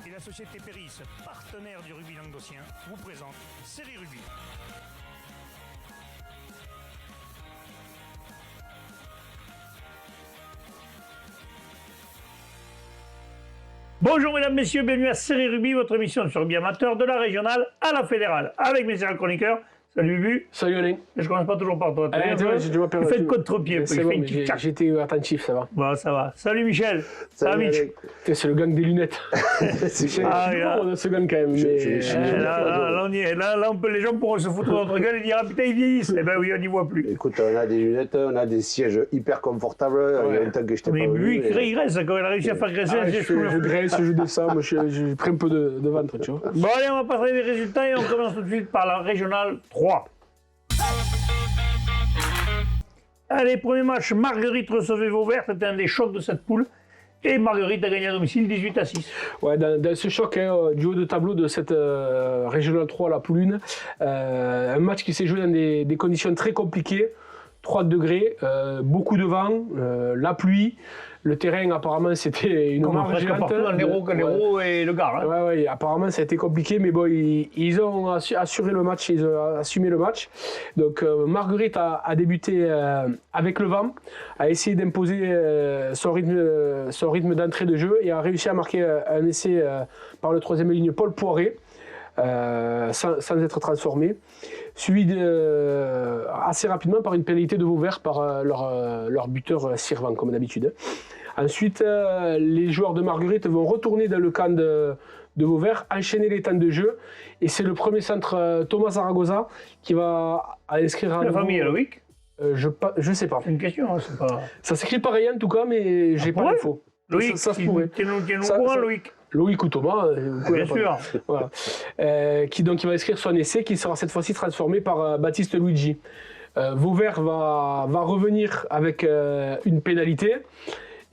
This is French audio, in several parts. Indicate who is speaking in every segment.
Speaker 1: Et la société Péris, partenaire du rugby languedocien, vous présente Série Rugby. Bonjour mesdames, messieurs, bienvenue à Série Rugby, votre émission sur rugby amateur de la régionale à la fédérale. Avec mes chers chroniqueurs, salut Bubu.
Speaker 2: Salut Alain.
Speaker 1: Je commence pas toujours par toi.
Speaker 2: Tu
Speaker 1: fais le contre-pied.
Speaker 2: C'est bon, j'étais attentif, ça va.
Speaker 1: Bon, ça va. Salut Michel. Salut Mitch.
Speaker 2: C'est le gang des lunettes. C'est on a ce gang quand même.
Speaker 1: Là, on y est. Là, les gens pourront se foutre dans notre gueule et dire ah putain, ils vieillissent. Eh ben oui, on n'y voit plus.
Speaker 3: Écoute, on a des lunettes, on a des sièges hyper confortables. Il y a longtemps que je t'ai pas vu.
Speaker 1: Mais lui, il graisse. Quand il a réussi à faire graisser un siège.
Speaker 2: Je graisse, je descends. Moi, j'ai pris un peu de ventre, tu vois.
Speaker 1: Bon, allez, on va passer les résultats et on commence tout de suite par la régionale 3. Allez, premier match, Marguerite recevait Vauvert, c'était un des chocs de cette poule. Et Marguerite a gagné à domicile 18-6.
Speaker 2: Ouais, dans ce choc du haut de tableau de cette régionale 3, la poule 1, un match qui s'est joué dans des conditions très compliquées. 3 degrés, beaucoup de vent, la pluie. Le terrain, apparemment, c'était une mare géante.
Speaker 1: Partout dans l'Hérault et le Gard. Hein.
Speaker 2: Ouais, apparemment, ça a été compliqué, mais bon, ils ont assuré le match, ils ont assumé le match. Donc, Marguerite a débuté avec le vent, a essayé d'imposer son rythme d'entrée de jeu et a réussi à marquer un essai par le troisième ligne, Paul Poiré, sans être transformé. Suivi assez rapidement par une pénalité de Vauvert par leur buteur Sirvan, comme d'habitude. Ensuite, les joueurs de Marguerite vont retourner dans le camp de Vauvert, enchaîner les temps de jeu. Et c'est le premier centre, Thomas Zaragoza, qui va inscrire à
Speaker 1: la famille Loïc
Speaker 2: je sais pas.
Speaker 1: C'est une question, hein, c'est pas...
Speaker 2: Ça s'écrit pareil en tout cas, mais j'ai pas l'info.
Speaker 1: Loïc, ça se pourrait. T'es au courant, Loïc?
Speaker 2: Loïc ou Thomas,
Speaker 1: bien sûr.
Speaker 2: Voilà. Qui va inscrire son essai, qui sera cette fois-ci transformé par Baptiste Luigi. Vauvert va revenir avec une pénalité.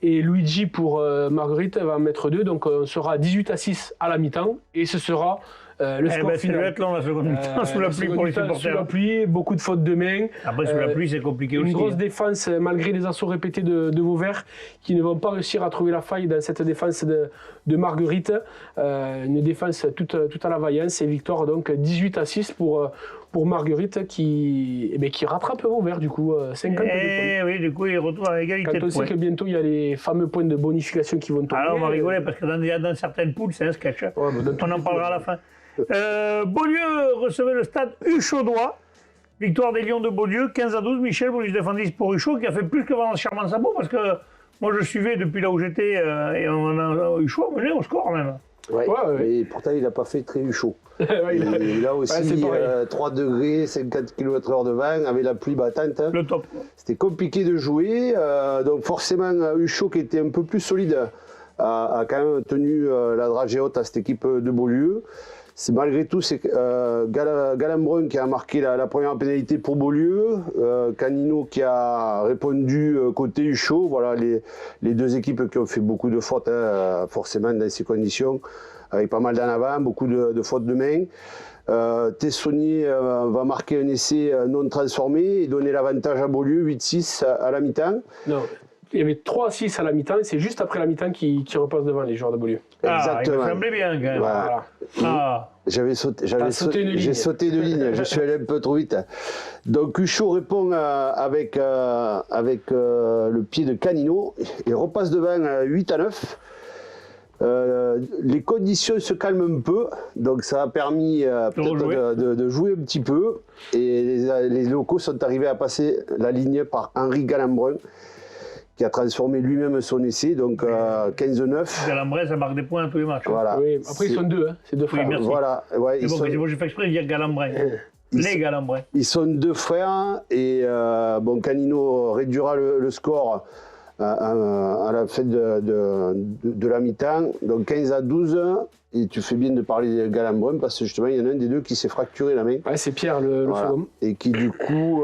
Speaker 2: Et Luigi pour Marguerite va en mettre 2, donc on sera 18-6 à la mi-temps. Et ce sera le score final.
Speaker 1: Ça va être long la seconde mi-temps, sous la pluie pour les supporters.
Speaker 2: Sous la pluie, beaucoup de fautes de main.
Speaker 1: Après, sous la pluie, c'est compliqué aussi.
Speaker 2: Une grosse défense, malgré les assauts répétés de Vauvert, qui ne vont pas réussir à trouver la faille dans cette défense de Marguerite. Une défense toute à la vaillance et victoire donc 18-6 pour Marguerite qui rattrape Vauvert du coup 52 points.
Speaker 1: Oui, du coup il retourne à l'égalité de points.
Speaker 2: Quand on sait que bientôt il y a les fameux points de bonification qui vont tomber.
Speaker 1: Alors on va rigoler parce que dans certaines poules c'est un sketch. Ouais, on en parlera à la fin. Beaulieu recevait le stade Huchaudois. Victoire des Lions de Beaulieu 15-12. Michel, vous lui défendez pour Huchot qui a fait plus que Valence Charmant Sabot parce que moi je suivais depuis là où j'étais et on a Huchot mené au score même.
Speaker 3: Ouais, mais pourtant il n'a pas fait très chaud. Il a aussi 3 degrés, 50 km/h de vent, avec la pluie battante.
Speaker 1: Le top.
Speaker 3: C'était compliqué de jouer, donc forcément Huchot qui était un peu plus solide a quand même tenu la dragée haute à cette équipe de Beaulieu. Malgré tout, c'est Galambrun qui a marqué la première pénalité pour Beaulieu, Canino qui a répondu côté Huchot. Voilà les deux équipes qui ont fait beaucoup de fautes, forcément dans ces conditions, avec pas mal d'en avant, beaucoup de fautes de main. Tessonnier va marquer un essai non transformé et donner l'avantage à Beaulieu, 8-6 à la mi-temps.
Speaker 2: Non. Il y avait 3-6 à la mi-temps et c'est juste après la mi-temps qui repasse devant les joueurs de Beaulieu.
Speaker 3: Exactement.
Speaker 1: Il me semblait bien quand même.
Speaker 3: Voilà. J'ai sauté de ligne, je suis allé un peu trop vite. Donc Huchot répond avec le pied de Canino et repasse devant 8-9. Les conditions se calment un peu, donc ça a permis de jouer un petit peu. Et les locaux sont arrivés à passer la ligne par Henri Galambrun, qui a transformé lui-même son essai, donc 15-9.
Speaker 1: Galambray, ça marque des points à tous les matchs.
Speaker 3: Voilà.
Speaker 2: Oui, après, ils sont deux, hein. C'est deux frères.
Speaker 1: Oui, merci.
Speaker 3: Voilà. Ouais,
Speaker 1: bon, j'ai fait exprès de dire Galambray. Les Galambray.
Speaker 3: Ils sont deux frères, et Canino réduira le score à la fin de la mi-temps, donc 15-12. Et tu fais bien de parler de Galambrin parce que justement il y en a un des deux qui s'est fracturé la main.
Speaker 2: Ouais, c'est Pierre le second.
Speaker 3: Et qui du coup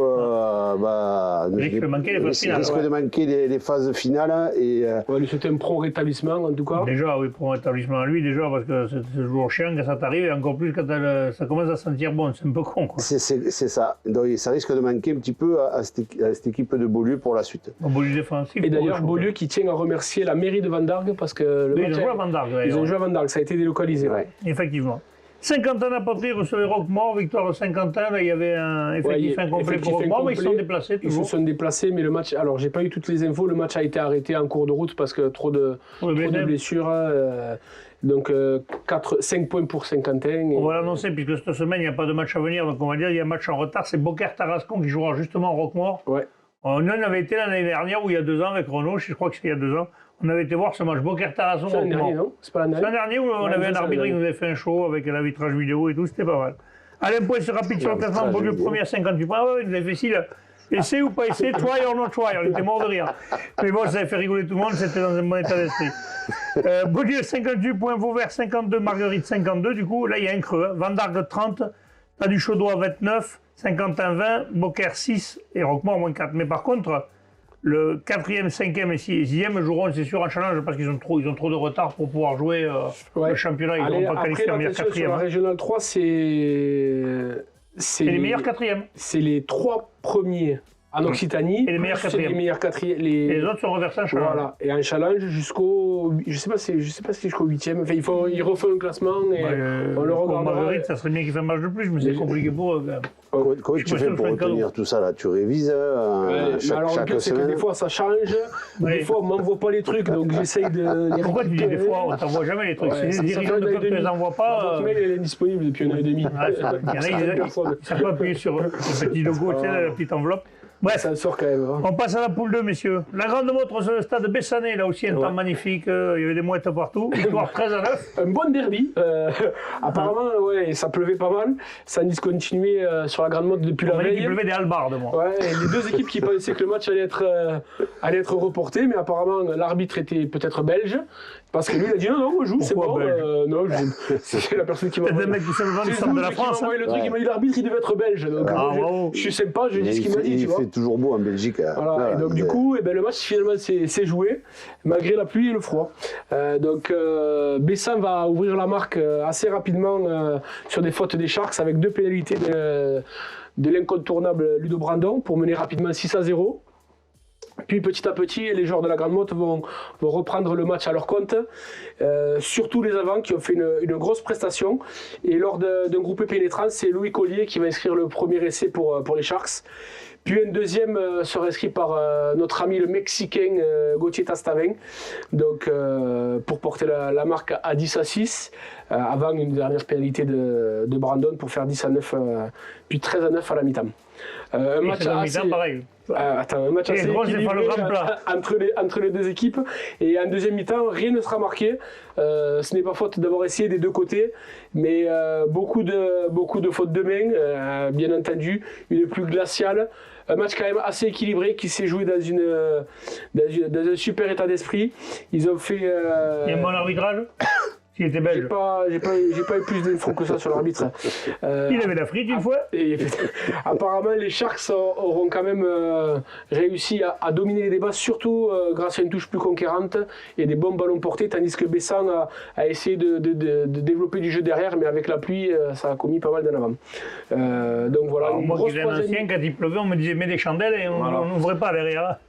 Speaker 1: risque
Speaker 3: de manquer les phases finales. Et,
Speaker 2: on va lui souhaiter un prompt rétablissement en tout cas.
Speaker 1: Déjà, oui, prompt rétablissement à lui, déjà parce que c'est toujours chiant quand ça t'arrive et encore plus quand ça commence à sentir bon, c'est un peu con.
Speaker 3: C'est ça. Donc ça risque de manquer un petit peu à cette équipe de Beaulieu pour la suite.
Speaker 1: Beaulieu défensif.
Speaker 2: Et d'ailleurs, Beaulieu qui tient à remercier la mairie de Vendargues parce que
Speaker 1: ils ont joué à Vendargues.
Speaker 2: Ils ont joué à Vendargues, ça a été des locaux localisé, ouais.
Speaker 1: Effectivement. Saint-Quentin-la-Poterie recevait Roquemort, victoire de Saint-Quentin. Là, il y avait un effectif incomplet pour Roquemort, mais ils se sont déplacés.
Speaker 2: Ils se sont déplacés, mais le match. Alors, j'ai pas eu toutes les infos. Le match a été arrêté en cours de route parce que trop de blessures. Donc, 5 points pour Saint-Quentin.
Speaker 1: On va l'annoncer, puisque cette semaine, il n'y a pas de match à venir. Donc, on va dire qu'il y a un match en retard. C'est Beaucaire-Tarascon qui jouera justement Roquemort.
Speaker 2: Ouais.
Speaker 1: Nous, on avait été l'année dernière, ou il y a 2 ans, avec Renaud, je crois que c'était il y a 2 ans. On avait été voir ce match Beaucaire-Tarascon.
Speaker 2: C'est l'année dernière, non? C'est pas l'année
Speaker 1: dernière. C'est l'année dernière où on avait un arbitre qui nous avait fait un show avec l'arbitrage vidéo et tout, c'était pas mal. Allez, un point rapide sur le classement. Beaulieu premier à 58 points. Ouais, il nous avait fait si, là. Essai ou pas essai, try or not try. On était mort de rire. Mais bon, ça avait fait rigoler tout le monde, c'était dans un bon état d'esprit. Beaulieu 58 points, Vauvert 52, Marguerite 52. Du coup, là, il y a un creux. Hein. Vendargue 30, Pas du Chaudois 29, Saint-Quentin 20, Beaucaire 6 et Roquemort moins 4. Mais par contre, le 4e, 5e et 6e joueront, c'est sûr, en challenge parce qu'ils ont trop de retard pour pouvoir jouer le championnat. Ils n'ont pas qualifié en meilleur 4e.
Speaker 2: Sur la Régionale 3, c'est
Speaker 1: les meilleurs 4e.
Speaker 2: C'est les 3 premiers en Occitanie.
Speaker 1: Et les meilleurs 4e.
Speaker 2: Les meilleurs 4e.
Speaker 1: Les autres sont reversés en challenge. Voilà.
Speaker 2: Et en challenge jusqu'au. Je sais pas si jusqu'au 8e. Enfin, il refait un classement et on le regarde.
Speaker 1: Marguerite, ça serait bien qu'il fasse un match de plus, mais c'est compliqué pour eux.
Speaker 3: Comment tu fais pour retenir tout ça là? Tu révises chaque semaine?
Speaker 2: Des fois ça change, des fois on m'envoie pas les trucs, donc j'essaye de.
Speaker 1: Pourquoi tu dis des fois? On t'envoie jamais les trucs. Si les dirigeants de club ne les envoient pas.
Speaker 2: Votre mail elle est disponible depuis 1 an et demi.
Speaker 1: Il y en a, ils ne savent pas appuyer sur le petit logo, tu sais, la petite enveloppe. Bref,
Speaker 2: ça sort quand même. Hein.
Speaker 1: On passe à la poule 2, messieurs. La grande montre sur le stade de Bessanet, là aussi, un temps magnifique. Il y avait des mouettes partout. Victoire 13-9.
Speaker 2: Un bon derby. Apparemment, ouais, ça pleuvait pas mal. Ça a discontinué sur la grande montre depuis la veille.
Speaker 1: Il pleuvait des halbardes, moi.
Speaker 2: Ouais, les deux équipes qui pensaient que le match allait être reporté, mais apparemment l'arbitre était peut-être belge. Parce que lui, il a dit non, on joue, c'est bon. Non, c'est la personne qui m'a
Speaker 1: envoyé. C'est le mec qui se vend du centre de la France.
Speaker 2: Le truc, il m'a dit l'arbitre, il devait être belge. Donc, je suis sympa, je dis ce qu'il m'a dit.
Speaker 3: Il fait toujours beau en Belgique.
Speaker 2: Voilà, et donc du coup, le match finalement s'est joué, malgré la pluie et le froid. Donc Bessin va ouvrir la marque assez rapidement sur des fautes des Sharks avec 2 pénalités de l'incontournable Ludo Brandon pour mener rapidement 6-0. Puis petit à petit, les joueurs de la Grande Motte vont reprendre le match à leur compte, surtout les avants qui ont fait une grosse prestation. Et lors d'un groupé pénétrant, c'est Louis Collier qui va inscrire le premier essai pour les Sharks. Puis un deuxième sera inscrit par notre ami le Mexicain Gauthier Tastavin, donc, pour porter la marque à 10-6, avant une dernière pénalité de Brandon pour faire 10-9, puis 13-9 à la mi-temps. Un match assez...
Speaker 1: pareil.
Speaker 2: Un match assez équilibré entre les deux équipes. Et en deuxième mi-temps, rien ne sera marqué. Ce n'est pas faute d'avoir essayé des deux côtés, mais beaucoup de fautes de main, bien entendu, une plus glaciale. Un match quand même assez équilibré qui s'est joué dans un super état d'esprit. Ils ont fait...
Speaker 1: Il y a un bon arbitrage. Il était belge.
Speaker 2: J'ai pas eu plus d'infos que ça sur l'arbitre.
Speaker 1: Il avait la frite une fois.
Speaker 2: Apparemment, les Sharks auront quand même réussi à dominer les débats, surtout grâce à une touche plus conquérante et des bons ballons portés, tandis que Bessan a essayé de développer du jeu derrière, mais avec la pluie, ça a commis pas mal d'en avant. Donc voilà.
Speaker 1: Alors, moi qui viens d'ancien, quand il pleuvait, on me disait mets des chandelles et on n'ouvrait pas derrière.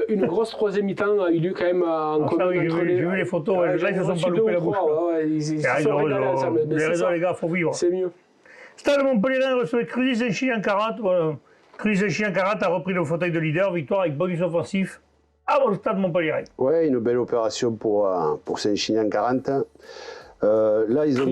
Speaker 2: Une grosse troisième mi-temps a eu lieu quand même en commune entre les...
Speaker 1: J'ai vu les photos, là ils se sont pas loupés la bouche.
Speaker 2: Ils sont régalés ensemble.
Speaker 1: Les raisons, les gars, faut vivre.
Speaker 2: C'est mieux.
Speaker 1: Stade Montpellier recevait Cruzy Saint-Chi en 40. Voilà. Cruzy Saint-Chi en 40 a repris le fauteuil de leader. Victoire avec bonus offensif avant le Stade Montpellier.
Speaker 3: Ouais, une belle opération pour Saint-Chi en 40. Là, ils ont.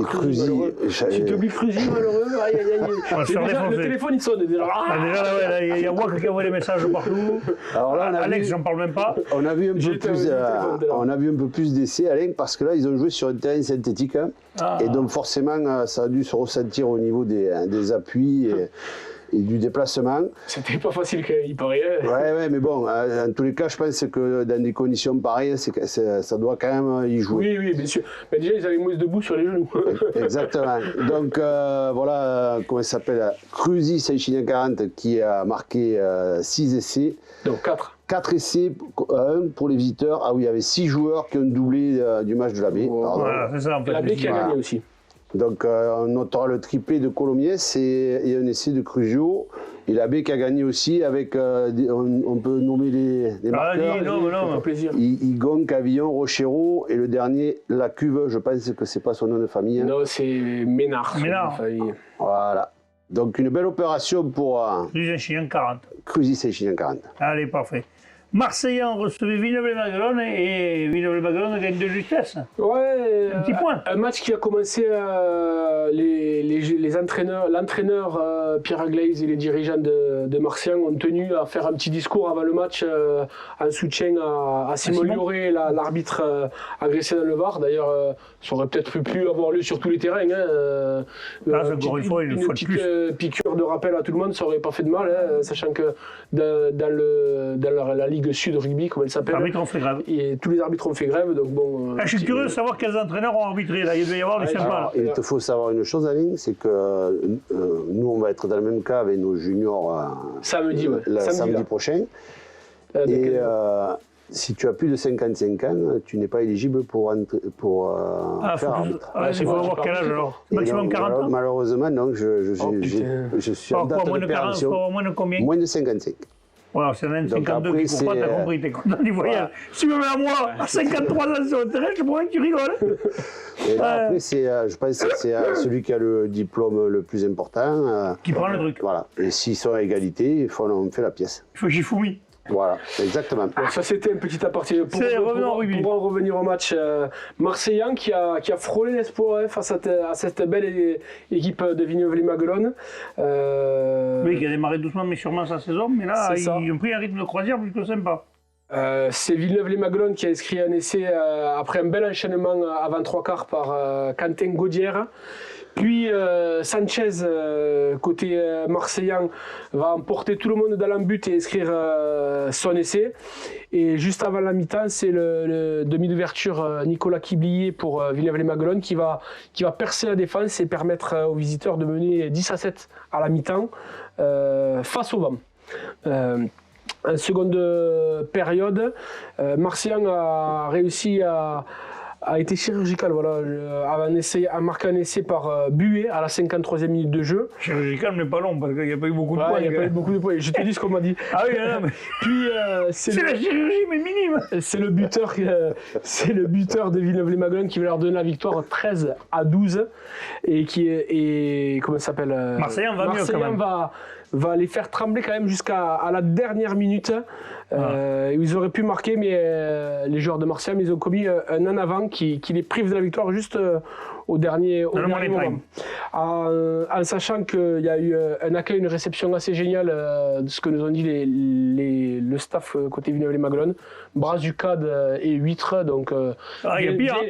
Speaker 2: Cruzy. Si tu oublies Cruzy, malheureux, aïe. Le téléphone, il sonne déjà.
Speaker 1: Déjà, il y a Wack qui envoie des messages partout. Alors là, Alex, j'en parle même pas.
Speaker 3: On a vu un peu plus d'essais, Alain, parce que là, ils ont joué sur un terrain synthétique. Et donc, forcément, ça a dû se ressentir au niveau des appuis. Et du déplacement.
Speaker 2: C'était pas facile quand même, il paraît.
Speaker 3: Ouais, mais bon, en tous les cas, je pense que dans des conditions pareilles, ça doit quand même y jouer.
Speaker 2: Oui, bien sûr. Mais déjà, ils avaient mousse debout sur les genoux.
Speaker 3: Exactement. Donc, voilà, comment ça s'appelle, Cruzy Saint-Chilien 40 qui a marqué 6 essais.
Speaker 2: Donc 4.
Speaker 3: 4 essais, 1 pour les visiteurs. Ah oui, il y avait 6 joueurs qui ont doublé du match de la baie.
Speaker 1: Voilà, c'est ça. En fait,
Speaker 2: la baie qui a gagné aussi.
Speaker 3: Donc on notera le triplé de Colomiers et un essai de Cruzio Et la B qui a gagné aussi avec, on peut nommer les marqueurs.
Speaker 1: Non.
Speaker 2: plaisir.
Speaker 3: Igon, Cavillon, Rochero et le dernier, La Cuve, je pense que c'est pas son nom de famille.
Speaker 2: Non, c'est Ménard.
Speaker 3: Voilà. Donc une belle opération pour
Speaker 1: Cruzes-Saint-Chinian 40.
Speaker 3: Cruzes-Saint-Chinian 40.
Speaker 1: Allez, parfait. Marseillan recevait Villeneuve-les-Maguelones et Villeneuve-les-Maguelones gagne de justesse.
Speaker 2: Ouais,
Speaker 1: un petit point.
Speaker 2: Un match qui a commencé, les entraîneurs, l'entraîneur Pierre Aglaise et les dirigeants de Marseillan ont tenu à faire un petit discours avant le match en soutien à Simon Lioré, l'arbitre agressé dans le Var. D'ailleurs, ça aurait peut-être pu avoir lieu sur tous les terrains. Une petite piqûre de rappel à tout le monde, ça aurait pas fait de mal, sachant que dans la Ligue Sud Rugby, comme elle s'appelle,
Speaker 1: les arbitres ont fait grève.
Speaker 2: Et tous les arbitres ont fait grève. Donc bon,
Speaker 1: je suis curieux de savoir quels entraîneurs ont arbitré. Là. Il doit y avoir du sympa.
Speaker 3: Il te faut savoir une chose, Alain, c'est que nous, on va être dans le même cas avec nos juniors samedi prochain. Si tu as plus de 55 ans, tu n'es pas éligible pour faire arbitre.
Speaker 1: Il faut avoir quel âge alors? Maximum 40 ans?
Speaker 3: Malheureusement, non. Je suis en date de péremption.
Speaker 1: Moins de combien?
Speaker 3: Moins de 55.
Speaker 1: Ouais, c'est un 52 qui ne court pas, t'as compris, t'es content du voyage. Si tu me mets à moi, à 53 ans sur le terrain, je pourrais que tu rigoles.
Speaker 3: Et après, je pense que c'est celui qui a le diplôme le plus important.
Speaker 1: Qui prend le truc.
Speaker 3: Voilà. Et s'ils sont à égalité, on fait la pièce.
Speaker 1: Il faut Shifumi.
Speaker 3: Voilà, exactement.
Speaker 2: Donc ça, c'était un petit aparté. Pour en revenir au match marseillan qui a frôlé l'espoir face à cette belle équipe de Villeneuve-les-Maguelones.
Speaker 1: Oui, qui a démarré doucement mais sûrement sa saison, mais là, ils ont pris un rythme de croisière plutôt sympa.
Speaker 2: C'est Villeneuve-les-Maguelones qui a inscrit un essai après un bel enchaînement avant 3/4 par Quentin Gaudière. Puis Sanchez, côté marseillan, va emporter tout le monde dans l'embut et inscrire son essai. Et juste avant la mi-temps, c'est le demi d'ouverture Nicolas Quiblier pour Villeneuve-les-Maguelones qui va percer la défense et permettre aux visiteurs de mener 10-7 à la mi-temps face au vent. En seconde période, Marseillan a réussi a été chirurgical, a marqué un essai par Buet à la 53e minute de jeu.
Speaker 1: Chirurgical mais pas long parce qu'il n'y a pas eu beaucoup de points.
Speaker 2: Il n'y a pas eu beaucoup de points, je te dis ce qu'on m'a dit.
Speaker 1: Ah oui, non, mais...
Speaker 2: Puis,
Speaker 1: c'est la chirurgie mais minime.
Speaker 2: C'est le buteur de Villeneuve-les-Maguelones qui va leur donner la victoire 13-12 et comment ça s'appelle
Speaker 1: Marseillan va mieux quand même.
Speaker 2: Va les faire trembler quand même jusqu'à la dernière minute. Ils auraient pu marquer, mais les joueurs de Marseille, ils ont commis un en avant qui les prive de la victoire juste au dernier moment. En sachant qu'il y a eu un accueil, une réception assez géniale de ce que nous ont dit le staff côté Villeneuve-les-Maguelones. Brazucade et huîtres, donc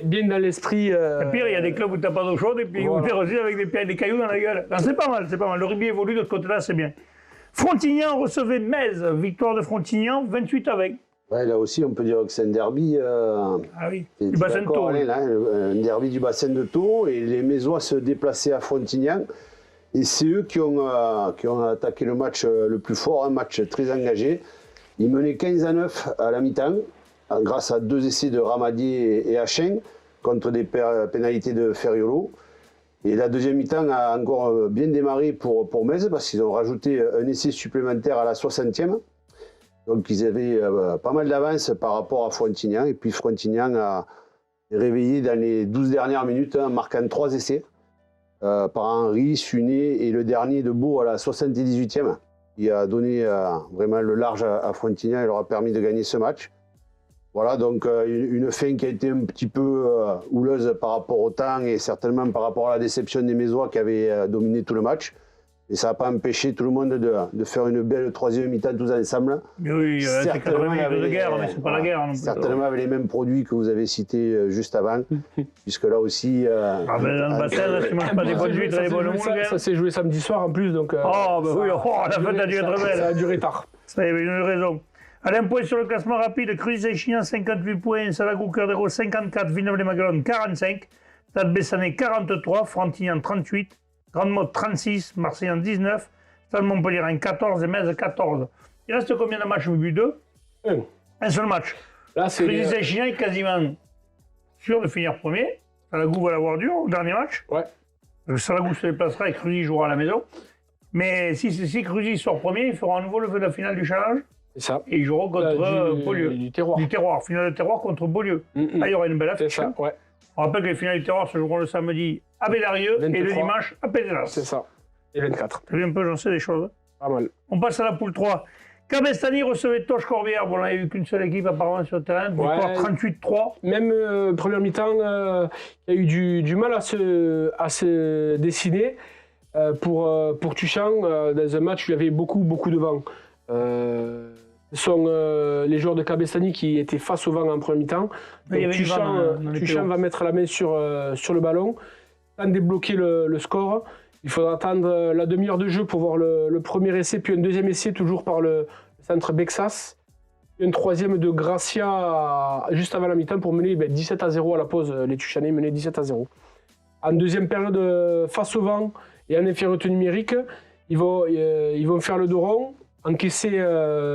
Speaker 2: bien dans l'esprit.
Speaker 1: Le pire, il y a des clubs où tu n'as pas d'eau chaude et puis où tu es reçu avec des cailloux dans la gueule. C'est pas mal. Le rugby évolue de ce côté-là, c'est bien. Frontignan recevait Metz, victoire de Frontignan, 28 avec.
Speaker 3: Ouais, là aussi, on peut dire que c'est un derby.
Speaker 1: Du bassin de Thau.
Speaker 3: Un derby du bassin de Thau, et les Mésois se déplaçaient à Frontignan. Et c'est eux qui ont attaqué le match le plus fort, un match très engagé. Ils menaient 15-9 à la mi-temps, grâce à 2 essais de Ramadier et Hachin, contre des pénalités de Ferriolo. Et la deuxième mi-temps a encore bien démarré pour Metz, parce qu'ils ont rajouté un essai supplémentaire à la 60e. Donc ils avaient pas mal d'avance par rapport à Frontignan. Et puis Frontignan a réveillé dans les 12 dernières minutes en marquant 3 essais par Henry, Suné et le dernier de Beau à la 78e. Il a donné vraiment le large à Frontignan et leur a permis de gagner ce match. Voilà, donc une fin qui a été un petit peu houleuse par rapport au temps et certainement par rapport à la déception des Mésois qui avaient dominé tout le match. Et ça n'a pas empêché tout le monde de faire une belle troisième mi-temps tous ensemble.
Speaker 1: Mais oui, c'est 80 minutes de guerre, mais c'est pas la guerre non plus.
Speaker 3: Certainement avec les mêmes produits que vous avez cités juste avant, puisque là aussi...
Speaker 1: dans le bassin, tu ne manges pas des bonnes huîtres et des bonnes moules.
Speaker 2: Ça s'est joué samedi soir en plus, donc...
Speaker 1: la fête a duré très belle.
Speaker 2: Ça a duré tard.
Speaker 1: Ça avait une raison. Allez, un point sur le classement rapide. Cruzes-Saint-Chinian, 58 points. Salagou-Cœur-d'Hérault, 54. Villeneuve-les-Maguelones, 45. Stade Bessanay, 43. Frontignan, 38. Grande-Motte, 36. Marseillan, 19. Stade Montpellier, 14. Et Metz, 14. Il reste combien de matchs au but 2 Un seul match. Cruzes-Saint-Chinian est quasiment sûr de finir premier. Salagou va l'avoir dur au dernier match.
Speaker 2: Ouais.
Speaker 1: Salagou se déplacera et Cruzes jouera à la maison. Mais si Cruzy sort premier, ils feront à nouveau la finale du challenge.
Speaker 2: C'est ça.
Speaker 1: Et ils joueront contre Beaulieu.
Speaker 2: Du terroir.
Speaker 1: Du terroir. Finale de terroir contre Beaulieu. Là, il y aura une belle affiche.
Speaker 2: C'est ça, ouais.
Speaker 1: On rappelle que les finales du terroir se joueront le samedi à Bédarieux et le dimanche à Pézenas.
Speaker 2: C'est ça. Et 24.
Speaker 1: T'as vu un peu, j'en sais des choses.
Speaker 2: Pas mal.
Speaker 1: On passe à la poule 3. Cabestany recevait Toch-Corbière. Bon, on n'avait vu qu'une seule équipe apparemment sur le terrain. Victoire 38-3.
Speaker 2: Même première mi-temps, il y a eu du mal à se dessiner pour Tuchan dans un match où il y avait beaucoup de vent. Ce sont les joueurs de Cabestany qui étaient face au vent en première mi-temps. Tuchan va mettre la main sur le ballon, temps de débloquer le score. Il faudra attendre la demi-heure de jeu pour voir le premier essai, puis un deuxième essai toujours par le centre Bexas. Et un troisième de Gracia juste avant la mi-temps pour mener 17-0 à la pause. Les Tuchanais menaient 17-0. En deuxième période, face au vent et en infériorité numérique, ils vont faire le dos rond, encaisser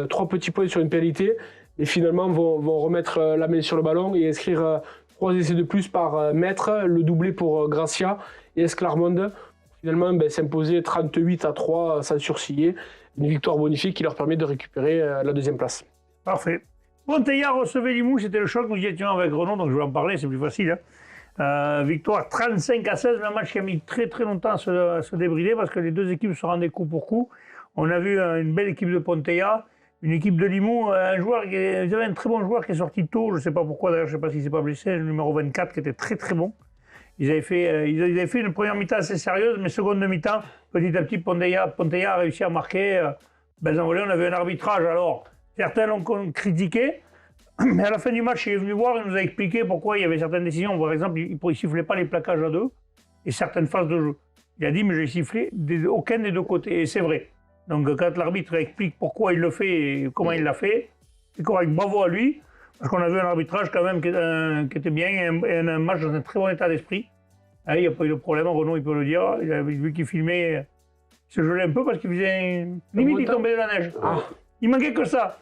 Speaker 2: 3 petits points sur une pénalité et finalement vont remettre la main sur le ballon et inscrire 3 essais de plus par mètre, le doublé pour Gracia et Esclarmonde. Finalement, s'imposer 38-3 sans sourciller. Une victoire bonifiée qui leur permet de récupérer la deuxième place.
Speaker 1: Parfait. Ponteilla recevait Limoux, c'était le choc. Nous y étions avec Renaud, donc je vais en parler, c'est plus facile. Victoire 35-16, un match qui a mis très longtemps à se débrider parce que les deux équipes se rendaient coup pour coup. On a vu une belle équipe de Ponteilla, une équipe de Limoux, ils avaient un très bon joueur qui est sorti tôt, je ne sais pas pourquoi d'ailleurs, je ne sais pas s'il ne s'est pas blessé, le numéro 24 qui était très bon. Ils avaient fait une première mi-temps assez sérieuse, mais seconde mi-temps, petit à petit, Ponteilla a réussi à marquer. Belles envolées, on avait un arbitrage, alors certains l'ont critiqué, mais à la fin du match, il est venu voir, il nous a expliqué pourquoi il y avait certaines décisions. Par exemple, il ne sifflait pas les plaquages à deux et certaines phases de jeu. Il a dit, mais j'ai sifflé aucun des deux côtés, et c'est vrai. Donc quand l'arbitre explique pourquoi il le fait et comment il l'a fait, c'est correct, bravo à lui. Parce qu'on a vu un arbitrage quand même qui était bien et un match dans un très bon état d'esprit. Il n'y a pas eu de problème, Renaud il peut le dire. Il a vu qu'il filmait, il se gelait un peu parce qu'il faisait... Limite il tombait de la neige. Il manquait que ça.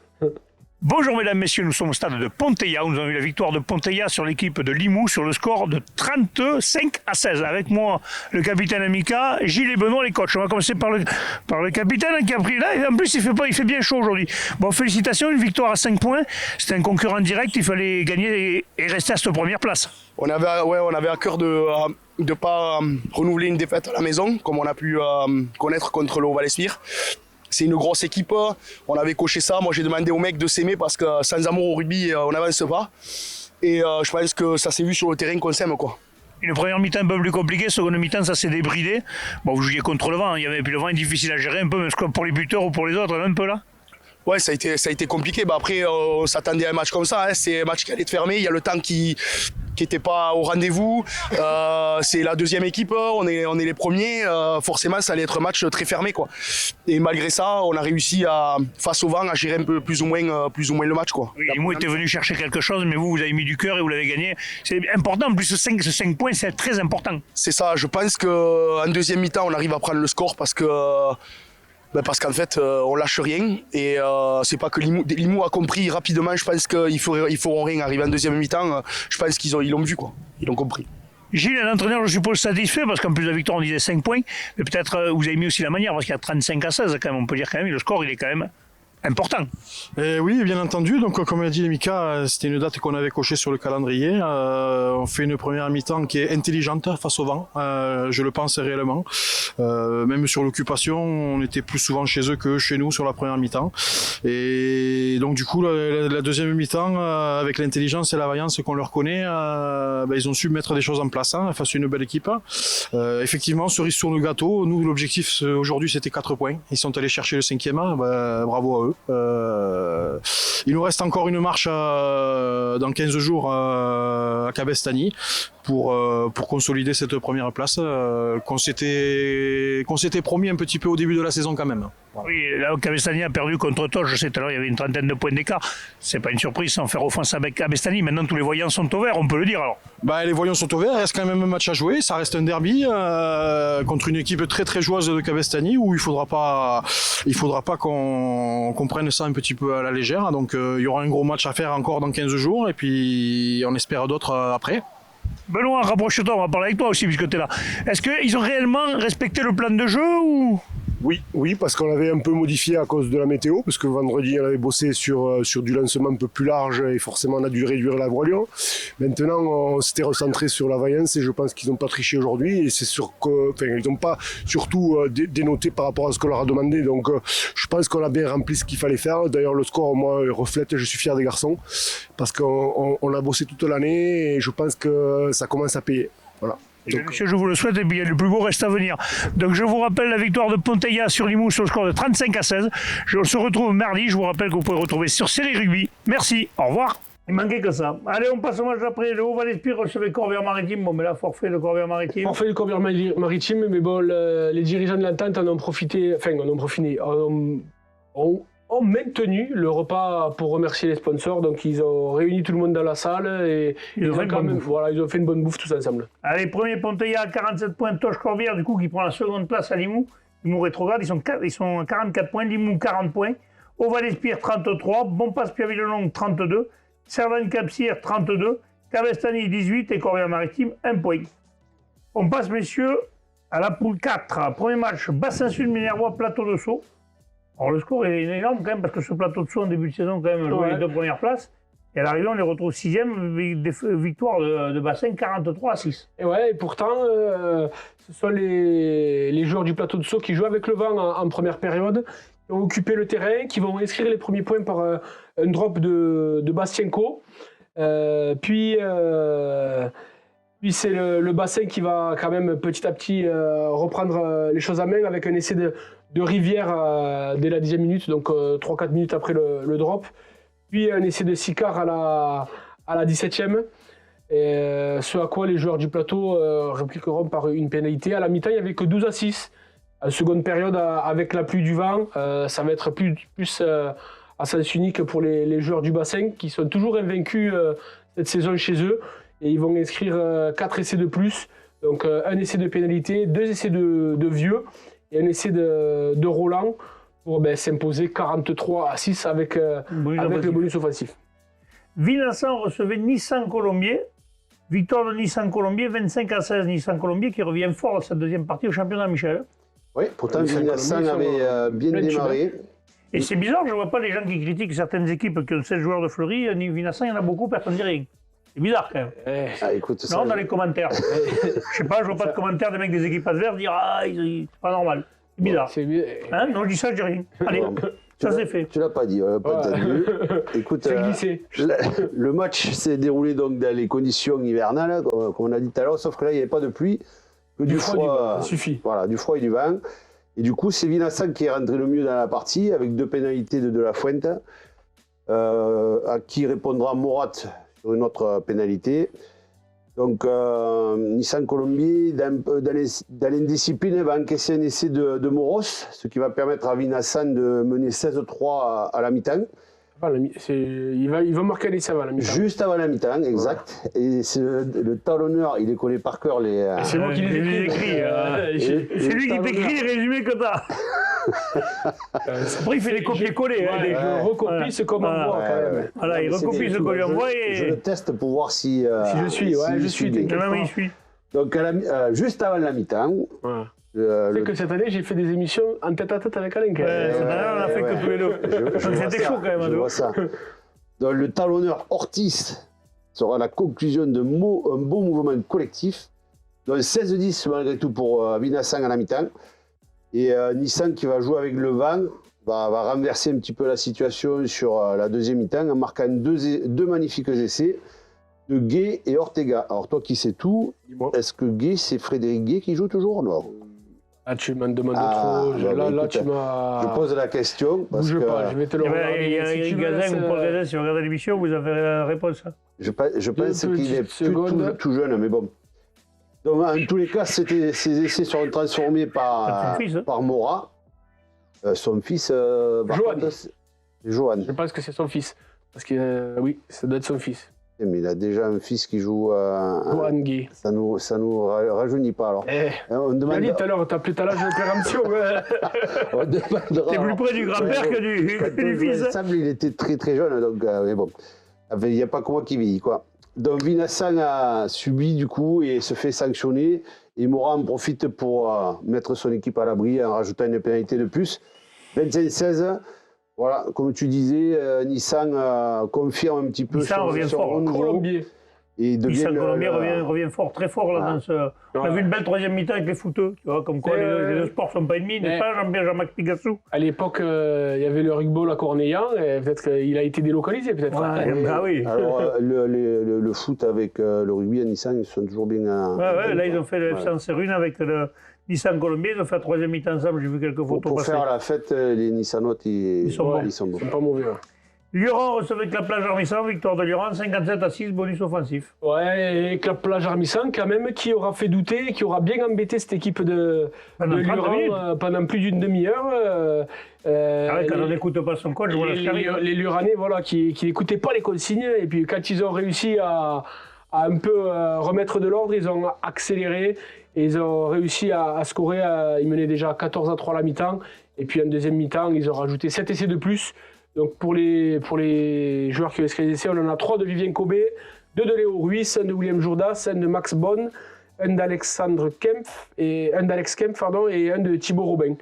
Speaker 1: Bonjour mesdames, messieurs, nous sommes au stade de Ponteilla où nous avons eu la victoire de Ponteilla sur l'équipe de Limoux sur le score de 35-16. Avec moi, le capitaine Amica, Gilles et Benoît, les coachs. On va commencer par le capitaine qui a pris là. Et en plus, il fait bien chaud aujourd'hui. Bon, félicitations, une victoire à 5 points. C'était un concurrent direct, il fallait gagner et rester à cette première place.
Speaker 4: On avait à cœur de ne pas renouveler une défaite à la maison, comme on a pu connaître contre le Val-Espire. C'est une grosse équipe, on avait coché ça. Moi j'ai demandé aux mecs de s'aimer parce que sans amour au rugby on n'avance pas. Et je pense que ça s'est vu sur le terrain qu'on s'aime quoi.
Speaker 1: Une première mi-temps un peu plus compliquée, seconde mi-temps ça s'est débridé. Bon, vous jouiez contre le vent, puis le vent est difficile à gérer un peu, même pour les buteurs ou pour les autres, un peu là.
Speaker 4: Ouais, ça a été compliqué. Après, on s'attendait à un match comme ça. C'est un match qui allait être fermé. Il y a le temps qui n'était pas au rendez-vous. C'est la deuxième équipe. On est les premiers. Forcément, ça allait être un match très fermé, quoi. Et malgré ça, on a réussi face au vent, à gérer un peu plus ou moins le match, quoi.
Speaker 1: Oui, Limoux était venu chercher quelque chose, mais vous avez mis du cœur et vous l'avez gagné. C'est important. En plus, ce 5 points, c'est très important.
Speaker 4: C'est ça. Je pense qu'en deuxième mi-temps, on arrive à prendre le score parce qu'en fait, on lâche rien et c'est pas que Limoux a compris rapidement. Je pense qu'ils feront rien arriver en deuxième mi-temps. Je pense qu'ils l'ont vu, quoi. Ils l'ont compris.
Speaker 1: Gilles, l'entraîneur, je suppose, satisfait parce qu'en plus de la victoire, on disait 5 points. Mais peut-être vous avez mis aussi la manière parce qu'il y a 35-16 quand même. On peut dire quand même le score, il est quand même important.
Speaker 5: Oui, bien entendu. Donc, comme l'a dit Mika, c'était une date qu'on avait cochée sur le calendrier. On fait une première mi-temps qui est intelligente face au vent. Je le pense réellement. Même sur l'occupation, on était plus souvent chez eux que chez nous sur la première mi-temps. Et donc, du coup, la deuxième mi-temps, avec l'intelligence et la vaillance qu'on leur connaît, ils ont su mettre des choses en place face à une belle équipe. Effectivement, cerise sur le gâteau. Nous, l'objectif aujourd'hui, c'était 4 points. Ils sont allés chercher le 5e. Bravo à eux. Il nous reste encore une marche dans 15 jours à Cabestany pour consolider cette première place qu'on s'était promis un petit peu au début de la saison quand même.
Speaker 1: Voilà. Oui, là Cabestany a perdu contre Toch, je sais tout à l'heure il y avait une trentaine de points d'écart. C'est pas une surprise sans faire offense avec Cabestany. Maintenant tous les voyants sont au vert, on peut le dire alors.
Speaker 5: Les voyants sont au vert, il reste quand même un match à jouer, ça reste un derby contre une équipe très très joueuse de Cabestany où il faudra pas qu'on prenne ça un petit peu à la légère. Donc il y aura un gros match à faire encore dans 15 jours et puis on espère d'autres après.
Speaker 1: Benoît, rapproche-toi, on va parler avec toi aussi puisque tu es là. Est-ce qu'ils ont réellement respecté le plan de jeu ou
Speaker 6: Oui, parce qu'on l'avait un peu modifié à cause de la météo, parce que vendredi, on avait bossé sur du lancement un peu plus large et forcément, on a dû réduire la voilure. Maintenant, on s'était recentré sur la vaillance et je pense qu'ils n'ont pas triché aujourd'hui et c'est sûr qu'ils n'ont pas surtout dénoté par rapport à ce qu'on leur a demandé. Donc, je pense qu'on a bien rempli ce qu'il fallait faire. D'ailleurs, le score, moi, reflète, je suis fier des garçons parce qu'on a bossé toute l'année et je pense que ça commence à payer. Voilà.
Speaker 1: Monsieur, je vous le souhaite, et puis le plus beau reste à venir. Donc je vous rappelle la victoire de Ponteilla sur Limoux sur le score de 35-16. Je se retrouve mardi, je vous rappelle que vous pouvez retrouver sur Série Rugby. Merci, au revoir. Il manquait que ça. Allez, on passe au match d'après. Le Haut-Val-Espire recevait Corbière-Maritime. Bon, mais là, forfait de Corbière-Maritime.
Speaker 2: Forfait de Corbière-Maritime, mais bon, les dirigeants de l'entente en ont profité, ont maintenu le repas pour remercier les sponsors. Donc ils ont réuni tout le monde dans la salle et ils ont fait une bonne bouffe tous ensemble.
Speaker 1: Allez, premier Ponteilla à 47 points, Toche Corbière, du coup, qui prend la seconde place à Limoux. Limoux rétrograde, ils sont à 44 points, Limoux 40 points. Haut-Val-Espire 33, Bonpasse-Pierre-Villelongue 32, Cerdagne-Capcir 32, Cavestany 18 et Corbière-Maritime 1 point. On passe, messieurs, à la poule 4. Premier match, Bassin-Sud-Minervois, Plateau de Sceaux. Alors le score est énorme quand même parce que ce Plateau de Sceaux en début de saison quand même joué les 2 premières places. Et à l'arrivée on les retrouve 6e, victoire de Bassin 43-6.
Speaker 2: Et pourtant ce sont les joueurs du Plateau de Sceaux qui jouent avec le vent en première période, qui ont occupé le terrain, qui vont inscrire les premiers points par un drop de Bastienko. Puis c'est le Bassin qui va quand même petit à petit reprendre les choses à main avec un essai de Rivière dès la 10e minute, donc 3-4 minutes après le drop. Puis un essai de Sicard à la 17e. Et, ce à quoi les joueurs du plateau répliqueront par une pénalité. À la mi-temps, il n'y avait que 12-6. En seconde période, avec la pluie du vent, ça va être plus à sens unique pour les joueurs du bassin qui sont toujours invaincus cette saison chez eux. Et ils vont inscrire 4 essais de plus. Donc un essai de pénalité, 2 essais de Vieux et un essai de Roland pour s'imposer 43-6 avec le bonus offensif.
Speaker 1: Vincent recevait Nissan-Colombier. Victoire de Nissan-Colombier, 25-16. Nissan-Colombier qui revient fort dans cette deuxième partie au championnat, Michel.
Speaker 3: Oui, pourtant Vincent avait bien démarré.
Speaker 1: Et c'est bizarre, je ne vois pas les gens qui critiquent certaines équipes qui ont 16 joueurs de Fleury. Vincent, il y en a beaucoup, personne ne dit rien. C'est bizarre quand même.
Speaker 3: Écoute,
Speaker 1: non, dans les commentaires. Je sais pas, je vois pas de commentaires des mecs des équipes adverses dire c'est pas normal. C'est bizarre. Hein, non, je dis ça, je dis rien. Allez, ça c'est fait.
Speaker 3: Tu l'as pas dit, pas entendu. Écoute, le match s'est déroulé donc dans les conditions hivernales, comme on a dit tout à l'heure, sauf que là il n'y avait pas de pluie, que du froid.
Speaker 2: Ça suffit.
Speaker 3: Voilà, du froid et du vent. Et du coup, c'est Vincent qui est rentré le mieux dans la partie avec 2 pénalités de la Fuente, à qui répondra Morat sur une autre pénalité. Donc, Nissan Colombier, dans l'indiscipline, va encaisser un essai de Moros, ce qui va permettre à Vincent de mener 16-3 à la mi-temps.
Speaker 2: Il va marquer un essai avant la mi-temps.
Speaker 3: Juste avant la mi-temps, exact. Ouais. Et c'est le talonneur, il les connaît par cœur.
Speaker 2: C'est moi qui les écris.
Speaker 1: C'est lui qui t'écrit les résumés que t'as. Après, il fait des copier-coller.
Speaker 2: Je recopie ce qu'on m'envoie quand même.
Speaker 1: Voilà, il recopie ce qu'on lui envoie.
Speaker 3: Je le teste pour voir si
Speaker 2: je suis. Je suis.
Speaker 1: Il suit.
Speaker 3: Donc, juste avant la mi-temps.
Speaker 2: C'est que cette année, j'ai fait des émissions en tête-à-tête avec Alain.
Speaker 1: Cette année, on a fait que tous les deux. C'était chaud quand même.
Speaker 3: Je vois ça. Donc, le talonneur Ortiz sera la conclusion d'un bon mouvement collectif. Donc 16-10 malgré tout pour Vincent à la mi-temps. Et Nissan qui va jouer avec le vent va renverser un petit peu la situation sur la deuxième mi-temps en marquant deux magnifiques essais de Gay et Ortega. Alors toi qui sais tout, est-ce que Gay, c'est Frédéric Gay qui joue toujours? Non.
Speaker 2: Ah, tu m'en demandes trop. Là, tu m'as...
Speaker 3: Je pose la question parce que...
Speaker 2: pas, je vais te le regarder.
Speaker 1: Il y a Eric Gazin ou Paul Gazin, si vous regardez l'émission, vous avez la réponse.
Speaker 3: Je pense qu'il est plus tout jeune, mais bon. Donc, en tous les cas, ces essais seront transformés par Morat. Son fils... Johan.
Speaker 2: Je pense que c'est son fils. Parce que oui, ça doit être son fils.
Speaker 3: Mais il a déjà un fils qui joue...
Speaker 2: Johan Gay.
Speaker 3: Ça nous rajeunit pas alors.
Speaker 2: On demande... tout à l'heure, t'as plus ta l'âge de péremption.
Speaker 1: T'es plus près du grand-père que du fils.
Speaker 3: Il était très très jeune, donc mais bon. Il n'y a pas que moi qui vieillit, quoi. Donc Vincent a subi du coup et se fait sanctionner Et Morat en profite pour mettre son équipe à l'abri en rajoutant une pénalité de plus. 25-16. Voilà, comme tu disais, Nissan confirme un petit peu
Speaker 1: Nissan revient
Speaker 3: son
Speaker 1: fort.
Speaker 3: renouveau.
Speaker 2: Colombier.
Speaker 3: Et
Speaker 1: Nissan Colombier revient fort, très fort là dans ce... On a
Speaker 2: Ouais.
Speaker 1: vu une belle troisième mi-temps avec les footeux, tu vois, comme quoi les deux sports sont pas ennemis, n'est-ce pas Jean-Marc Pigassou?
Speaker 2: À l'époque, il y avait le rugby à Cornéllan, et peut-être qu'il a été délocalisé, peut-être.
Speaker 1: Ouais, bah oui.
Speaker 3: Alors, le foot avec le rugby à Nissan, ils sont toujours bien...
Speaker 1: Ouais, là ils ont fait le FC Anserune avec le Nissan Colombier, ils ont fait la troisième mi-temps ensemble, j'ai vu quelques photos
Speaker 3: Pour
Speaker 1: passer.
Speaker 3: faire la fête, les Nissanotes, ils sont bons.
Speaker 2: C'est pas mauvais. Ouais.
Speaker 1: Lyon recevait avec la plage Armissan, victoire de Lyon, 57-6, bonus offensif.
Speaker 2: Ouais, et que la plage Armissan, quand même, qui aura fait douter, qui aura bien embêté cette équipe de Lyon pendant plus d'une demi-heure.
Speaker 1: Quand on n'écoute pas son coach, voilà,
Speaker 2: les Luranais, voilà, qui n'écoutaient pas les consignes, et puis quand ils ont réussi à un peu remettre de l'ordre, ils ont accéléré, et ils ont réussi à scorer, ils menaient déjà 14-3 à la mi-temps, et puis en deuxième mi-temps, ils ont rajouté 7 essais de plus. Donc pour les joueurs qui ont inscrit des essais, on en a 3 de Vivien Cobé, 2 de Léo Ruiz, 1 de William Jourdas, 1 de Max Bonne, 1 d'Alexandre Kempf, et 1 d'Alex Kempf, et 1 de Thibaut Robin.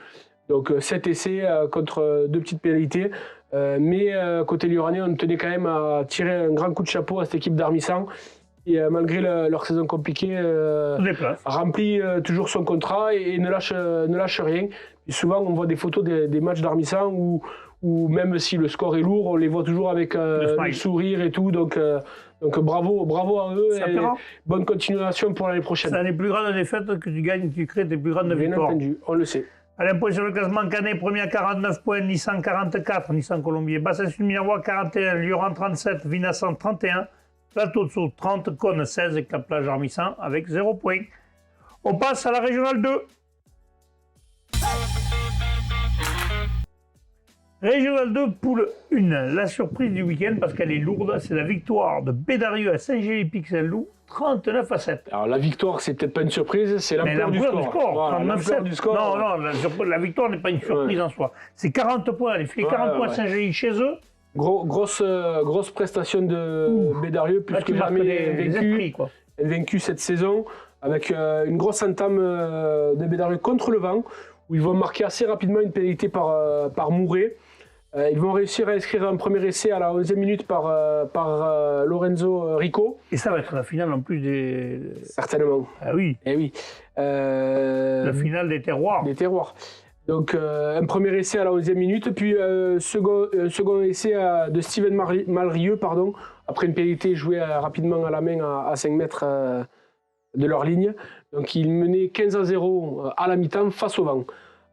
Speaker 2: Donc 7 essais contre 2 petites pénalités. Mais côté lyonnais, on tenait quand même à tirer un grand coup de chapeau à cette équipe d'Armissan. Et malgré leur saison compliquée, remplit toujours son contrat et ne lâche rien. Et souvent, on voit des photos des matchs d'Armissan où même si le score est lourd, on les voit toujours avec le sourire et tout. Donc bravo à eux et bonne continuation pour l'année prochaine.
Speaker 1: C'est les plus grandes défaites que tu gagnes, tu crées tes plus grandes victoires.
Speaker 2: Bien entendu, on le sait.
Speaker 1: Allez, un point sur le classement, Canet, premier à 49 points, Nissan 44, Nissan Colombier, Bassin-Sud-Minervois 41, Lioran 37, Vinassan 31, Plateau de Sault 30, Cône 16 et Cap-Plage Armissan avec 0 points. On passe à la Régionale 2. Régionale 2, poule 1. La surprise du week-end, parce qu'elle est lourde, c'est la victoire de Bédarieux à Saint-Gély-Pixel-Loup, 39-7.
Speaker 2: Alors la victoire, c'est peut-être pas une surprise, c'est l'ampleur du score.
Speaker 1: Voilà, l'ampleur du score. Non, la victoire n'est pas une surprise en soi. C'est 40 points, elle fait 40 points à Saint-Gély chez eux.
Speaker 2: Grosse prestation de Bédarieux, puisque jamais vaincu cette saison, avec une grosse entame de Bédarieux contre le vent, où ils vont marquer assez rapidement une pénalité par Mouret. Ils vont réussir à inscrire un premier essai à la 11e minute par Lorenzo Rico.
Speaker 1: Et ça va être la finale en plus des...
Speaker 2: Certainement.
Speaker 1: Ah oui.
Speaker 2: Eh oui.
Speaker 1: La finale des terroirs.
Speaker 2: Des terroirs. Donc un premier essai à la 11e minute, puis second essai de Steven Malrieux, après une pénalité jouée rapidement à la main à 5 mètres de leur ligne. Donc ils menaient 15-0 à la mi-temps face au vent.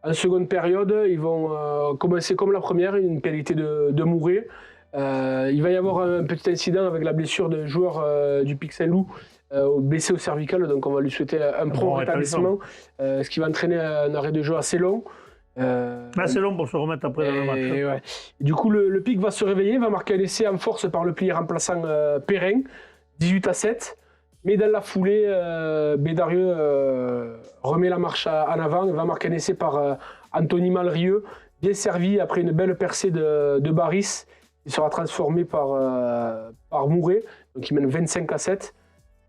Speaker 2: En seconde période, ils vont commencer comme la première, une pénalité de Mouret. Il va y avoir un petit incident avec la blessure d'un joueur du Pixel-Loup, blessé au cervical, donc on va lui souhaiter un prompt rétablissement, ce qui va entraîner un arrêt de jeu assez long.
Speaker 1: C'est long pour se remettre après dans le match.
Speaker 2: Ouais. Du coup, le Pic va se réveiller, va marquer un essai en force par le plié remplaçant Perrin, 18-7. Mais dans la foulée, Bédarieux remet la marche en avant, va marquer un essai par Anthony Malrieux, bien servi après une belle percée de Baris. Il sera transformé par Mouret, donc il mène 25-7.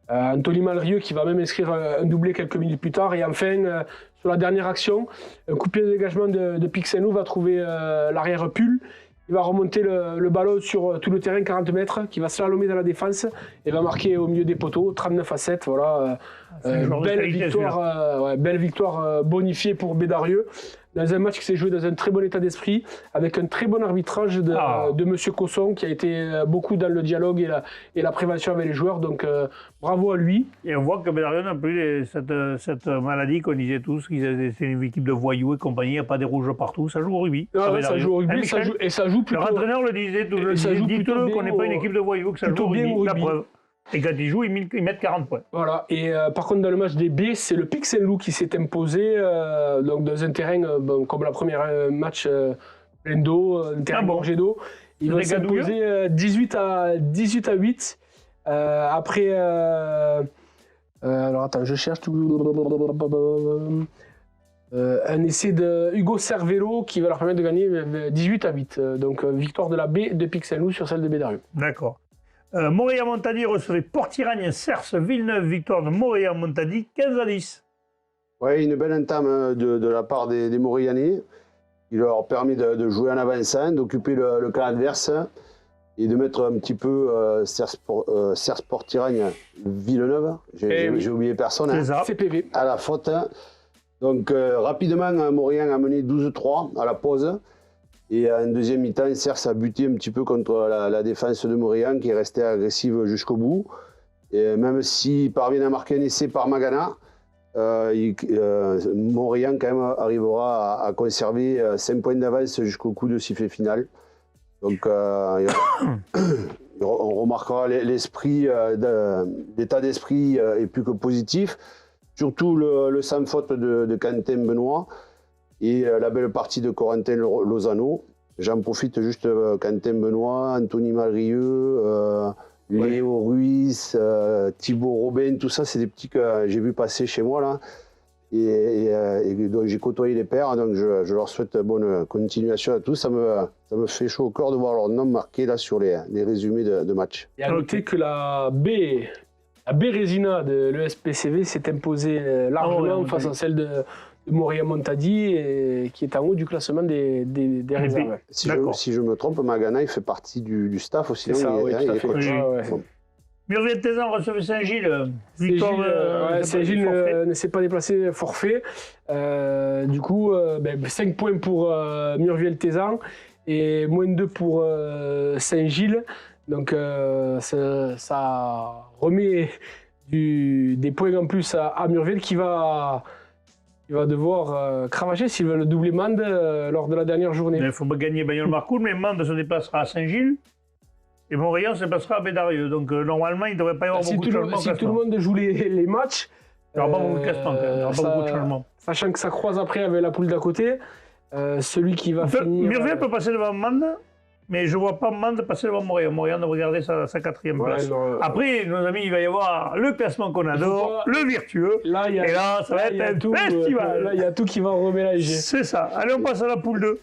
Speaker 2: Anthony Malrieux qui va même inscrire un doublé quelques minutes plus tard. Et enfin, sur la dernière action, un coup de pied de dégagement de Pixel-Loup va trouver l'arrière Pull. Il va remonter le ballon sur tout le terrain, 40 mètres, qui va slalomer dans la défense et va marquer au milieu des poteaux, 39-7. Voilà, belle victoire bonifiée pour Bédarieux. Dans un match qui s'est joué dans un très bon état d'esprit, avec un très bon arbitrage de M. Cosson, qui a été beaucoup dans le dialogue et la prévention avec les joueurs. Donc bravo à lui.
Speaker 1: Et on voit que Bédarieux n'a plus cette maladie qu'on disait tous, c'est une équipe de voyous et compagnie, il n'y a pas des rouges partout. Ça joue au rugby.
Speaker 2: Ça joue au rugby, et ça joue plutôt...
Speaker 1: Leur entraîneur le disait, dites-le qu'on n'est pas une équipe de voyous, que ça joue au rugby, la preuve. Et quand ils jouent, ils mettent 40 points.
Speaker 2: Voilà. Et par contre, dans le match des B, c'est le Pixel-Loup qui s'est imposé donc dans un terrain comme la première match plein d'eau, un terrain gorgé d'eau. Il va s'imposer 18-8. Après, alors attends, je cherche un essai de Hugo Cervello qui va leur permettre de gagner 18-8. Donc victoire de la B de Pixel-Loup sur celle de Bédarieux.
Speaker 1: D'accord. Montréal-Montadi recevait Port-Iragne, Cerce, Villeneuve, victoire de Montréal-Montadi, 15-10.
Speaker 3: Ouais, une belle entame de la part des Maurianais, qui leur permet de jouer en avançant, d'occuper le camp adverse et de mettre un petit peu Serre Sport Tiragne Villeneuve. J'ai oublié personne.
Speaker 1: C'est ça.
Speaker 2: CPV.
Speaker 3: À la faute. Donc rapidement, Maurian a mené 12-3 à la pause. Et en deuxième mi-temps, Serre a buté un petit peu contre la défense de Maurian qui est restée agressive jusqu'au bout. Et même s'il parvient à marquer un essai par Magana, Maurian quand même arrivera à conserver 5 points d'avance jusqu'au coup de sifflet final. Donc on remarquera l'état d'esprit est plus que positif. Surtout le sans faute de Quentin Benoît et la belle partie de Corentin Lozano. J'en profite juste, Quentin Benoît, Anthony Malrieux, Léo Ruiz, Thibaut Robin, tout ça, c'est des petits que j'ai vu passer chez moi là. Et donc j'ai côtoyé les pères, donc je leur souhaite bonne continuation à tous. Ça me fait chaud au cœur de voir leur nom marqué là sur les résumés de match.
Speaker 2: Et à noter que la Bérésina de l'ESPCV s'est imposée largement face à celle de Maurian Montadi, qui est en haut du classement des réserves.
Speaker 3: Si je me trompe, Magana il fait partie du staff aussi.
Speaker 2: C'est ça, oui, tout à fait.
Speaker 3: Bon.
Speaker 1: Murviel Tézan recevait Saint-Gilles.
Speaker 2: Saint-Gilles ne s'est pas déplacé, forfait. Du coup, 5 points pour Murviel Tézan et moins 2 pour Saint-Gilles. Donc ça remet des points en plus à Murviel qui va devoir cravacher s'il veut le doubler Mende lors de la dernière journée.
Speaker 1: Il faut gagner Bagnols-Marcoul, mais Mende se déplacera à Saint-Gilles. Et Montréal se passera à Bédarieux. Donc normalement, il ne devrait pas y avoir beaucoup de changements.
Speaker 2: Si tout le monde joue les matchs,
Speaker 1: il n'y aura pas beaucoup de cassements, il n'y aura pas beaucoup de changements.
Speaker 2: Sachant que ça croise après avec la poule d'à côté, celui qui va finir...
Speaker 1: Murviel peut passer devant Mende, mais je ne vois pas Mende passer devant Montréal. Montréal devrait garder sa 4e place. Après, nos amis, il va y avoir le classement qu'on adore, le virtueux.
Speaker 2: Là,
Speaker 1: et là, ça va être un festival.
Speaker 2: Là, il y a tout qui va remélanger.
Speaker 1: C'est ça. Allez, on passe à la poule 2.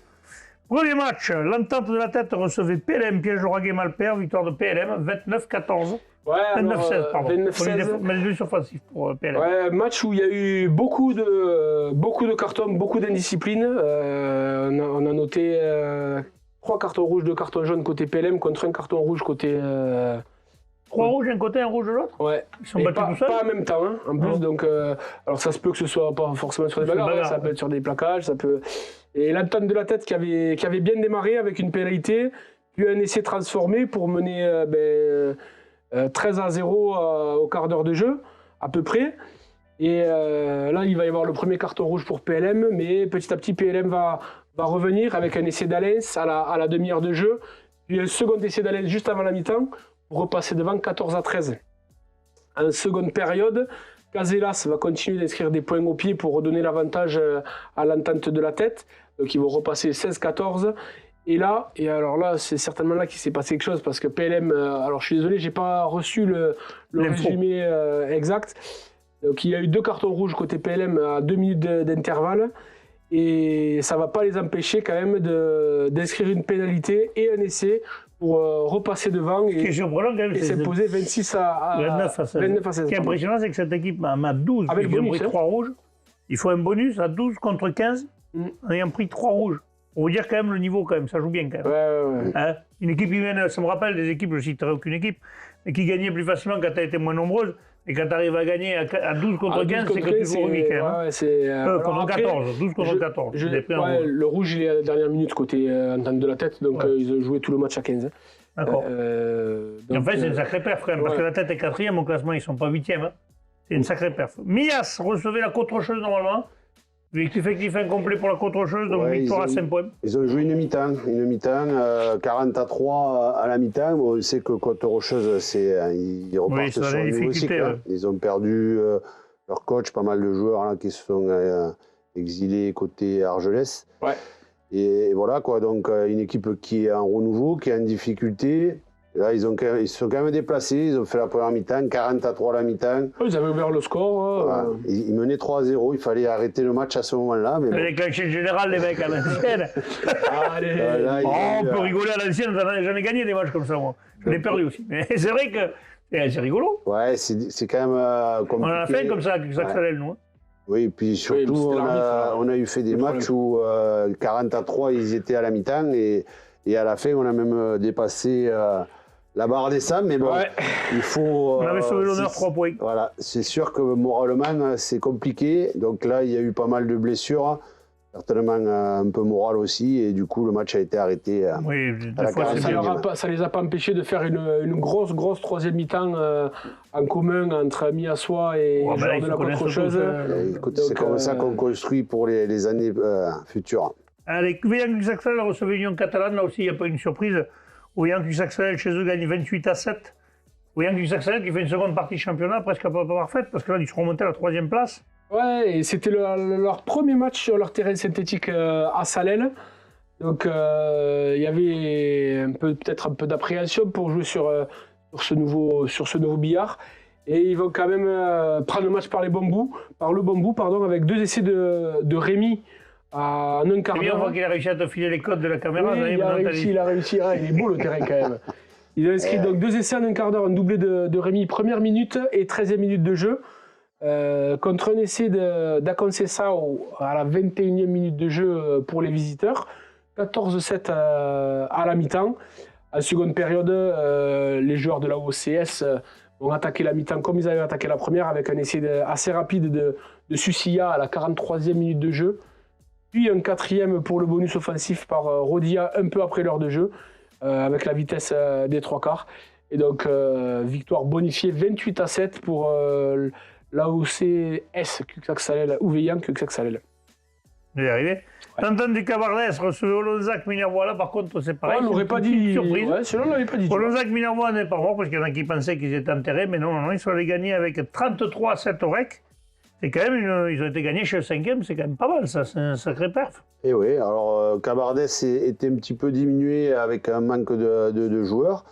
Speaker 1: Premier match, l'entente de la tête recevait PLM, Piège Lauragais Malpère, victoire de PLM, 29-14.
Speaker 2: Ouais,
Speaker 1: 29-16, pardon.
Speaker 2: 29-16.
Speaker 1: Mais les deux offensifs pour PLM.
Speaker 2: Ouais, match où il y a eu beaucoup de cartons, beaucoup d'indiscipline. On a noté 3 cartons rouges, 2 cartons jaunes côté PLM contre un carton rouge côté...
Speaker 1: 3 rouges d'un côté, un rouge de l'autre.
Speaker 2: Ouais.
Speaker 1: Ils sont battus tout seuls.
Speaker 2: Pas en même temps, hein, en plus. Donc, alors ça se peut que ce soit pas forcément sur des bagarres, ça peut être sur des plaquages, ça peut... Et l'entente de la tête qui avait bien démarré avec une pénalité, puis un essai transformé pour mener 13-0 au quart d'heure de jeu, à peu près. Et là, il va y avoir le premier carton rouge pour PLM, mais petit à petit, PLM va revenir avec un essai d'Alens à la demi-heure de jeu, puis un second essai d'Alens juste avant la mi-temps, pour repasser devant 14-13. En seconde période, Casellas va continuer d'inscrire des points au pied pour redonner l'avantage à l'entente de la tête. Donc ils vont repasser 16-14. Et alors là, c'est certainement là qu'il s'est passé quelque chose parce que PLM, alors je suis désolé, j'ai pas reçu le résumé exact. Donc il y a eu 2 cartons rouges côté PLM à 2 minutes d'intervalle. Et ça va pas les empêcher quand même d'inscrire une pénalité et un essai pour repasser devant et s'imposer 26 à
Speaker 1: 29 à 16. Ce qui est impressionnant, c'est que cette équipe a 12.
Speaker 2: Avec
Speaker 1: ils ont pris 3 rouges. Il faut un bonus à 12 contre 15 en ayant pris 3 rouges. Pour vous dire quand même le niveau, quand même, ça joue bien quand même.
Speaker 2: Ouais.
Speaker 1: Hein, une équipe humaine, ça me rappelle des équipes, je ne citerai aucune équipe, mais qui gagnait plus facilement quand elle était moins nombreuse. Et quand tu arrives à gagner à 12 contre 15, c'est que tu joues remis quand même. Contre 14, 12 contre 14.
Speaker 2: Le rouge, il est à la dernière minute côté entente de la tête, donc ils ont joué tout le match à 15.
Speaker 1: D'accord. En fait, c'est une sacrée perf quand même, parce que la tête est 4e au classement, ils ne sont pas 8e. Hein. C'est une sacrée perf. Mias recevait la Côte-Rocheuse normalement. Effectif incomplet pour la Côte-Rocheuse, donc victoire à 5 points.
Speaker 3: Ils ont joué une mi-temps, 40-3 à la mi-temps. Bon, on sait que Côte-Rocheuse, ils repartent sur un nouveau cycle. Ils ont perdu leur coach, pas mal de joueurs là, qui se sont exilés côté Argelès.
Speaker 2: Ouais.
Speaker 3: Et voilà, quoi. Donc une équipe qui est en renouveau, qui est en difficulté. Là, ils se sont quand même déplacés, ils ont fait la première mi-temps, 40-3 à la mi-temps.
Speaker 2: Ils avaient ouvert le score.
Speaker 3: Voilà. Ils menaient 3-0, il fallait arrêter le match à ce moment-là. Mais
Speaker 1: les clenchés général, les mecs, à l'ancienne. On peut rigoler à l'ancienne, j'en ai gagné des matchs comme ça, moi. J'en ai perdu aussi. Mais c'est vrai que c'est rigolo.
Speaker 3: Ouais, c'est quand même compliqué.
Speaker 1: On en a fait comme ça, avec Jacques Salel, nous.
Speaker 3: Oui, et puis surtout,
Speaker 2: c'était l'arbitre,
Speaker 3: on a eu fait des
Speaker 2: le
Speaker 3: matchs où 40-3, ils étaient à la mi-temps et à la fin, on a même dépassé la barre des 100. Mais bon,
Speaker 2: Ouais.
Speaker 3: il faut.
Speaker 1: On avait sauvé l'honneur 3 points.
Speaker 3: Voilà, c'est sûr que moralement, c'est compliqué. Donc là, il y a eu pas mal de blessures, certainement un peu moral aussi. Et du coup, le match a été arrêté.
Speaker 1: Oui,
Speaker 3: à la
Speaker 1: des fois, c'est
Speaker 3: 40e.
Speaker 1: bien.
Speaker 2: Ça les a pas empêchés de faire une grosse troisième mi-temps en commun entre Miassois et
Speaker 1: Ouais,
Speaker 2: les
Speaker 1: bah,
Speaker 2: joueurs
Speaker 1: ils
Speaker 2: de
Speaker 1: se
Speaker 2: la
Speaker 1: connaissent
Speaker 2: Côte-Rocheuse.
Speaker 1: tous,
Speaker 3: Et écoute,
Speaker 2: Donc,
Speaker 3: c'est comme ça qu'on construit pour les années futures.
Speaker 1: Allez, Ouvillac-Saxel recevait Union Catalane. Là aussi, il n'y a pas une surprise. Ouvillac-Saxel, chez eux, gagne 28-7. Ouvillac-Saxel qui fait une seconde partie de championnat presque pas parfaite parce que là, ils sont remontés à la 3e place.
Speaker 2: Ouais, et c'était leur premier match sur leur terrain synthétique à Salelles. Donc il y avait peut-être un peu d'appréhension pour jouer sur ce nouveau billard. Et ils vont quand même prendre le match par le bon bout, avec 2 essais de Rémi en un quart
Speaker 1: C'est bien, on
Speaker 2: d'heure.
Speaker 1: voit qu'il a réussi à te filer les codes de la caméra.
Speaker 2: Oui,
Speaker 1: ça y est,
Speaker 2: il a
Speaker 1: maintenant, t'as
Speaker 2: réussi,
Speaker 1: dit.
Speaker 2: il a réussi. Ah, il est beau le terrain quand même. Il a inscrit donc 2 essais en un quart d'heure, un doublé de Rémi, première minute et 13e minute de jeu. Contre un essai d'Aconcessao à la 21e minute de jeu pour les visiteurs. 14-7 à la mi-temps. En seconde période, les joueurs de la OCS vont attaquer la mi-temps comme ils avaient attaqué la première avec un essai assez rapide de Sucia à la 43e minute de jeu. Puis un 4e pour le bonus offensif par Rodia un peu après l'heure de jeu avec la vitesse des 3/4. Et donc victoire bonifiée 28-7 pour l'AOCS Cuxac-Salelles, Ouveillan Cuxac-Salelles.
Speaker 1: Il est arrivé. Tantan du Cabardès recevait Olonzac Minervois. Là, par contre, c'est pareil.
Speaker 2: On l'aurait
Speaker 1: c'est
Speaker 2: pas
Speaker 1: une petite
Speaker 2: dit.
Speaker 1: surprise.
Speaker 2: Ouais, celui-là, on l'avait pas dit.
Speaker 1: Olonzac Minervois n'est pas mort parce qu'il y en a qui pensaient qu'ils étaient enterrés, mais non, ils sont allés gagner avec 33-7 au REC. C'est quand même ils ont été gagnés chez le 5e, c'est quand même pas mal, ça, c'est un sacré perf.
Speaker 3: Et oui, alors Cabardès était un petit peu diminué avec un manque de joueurs.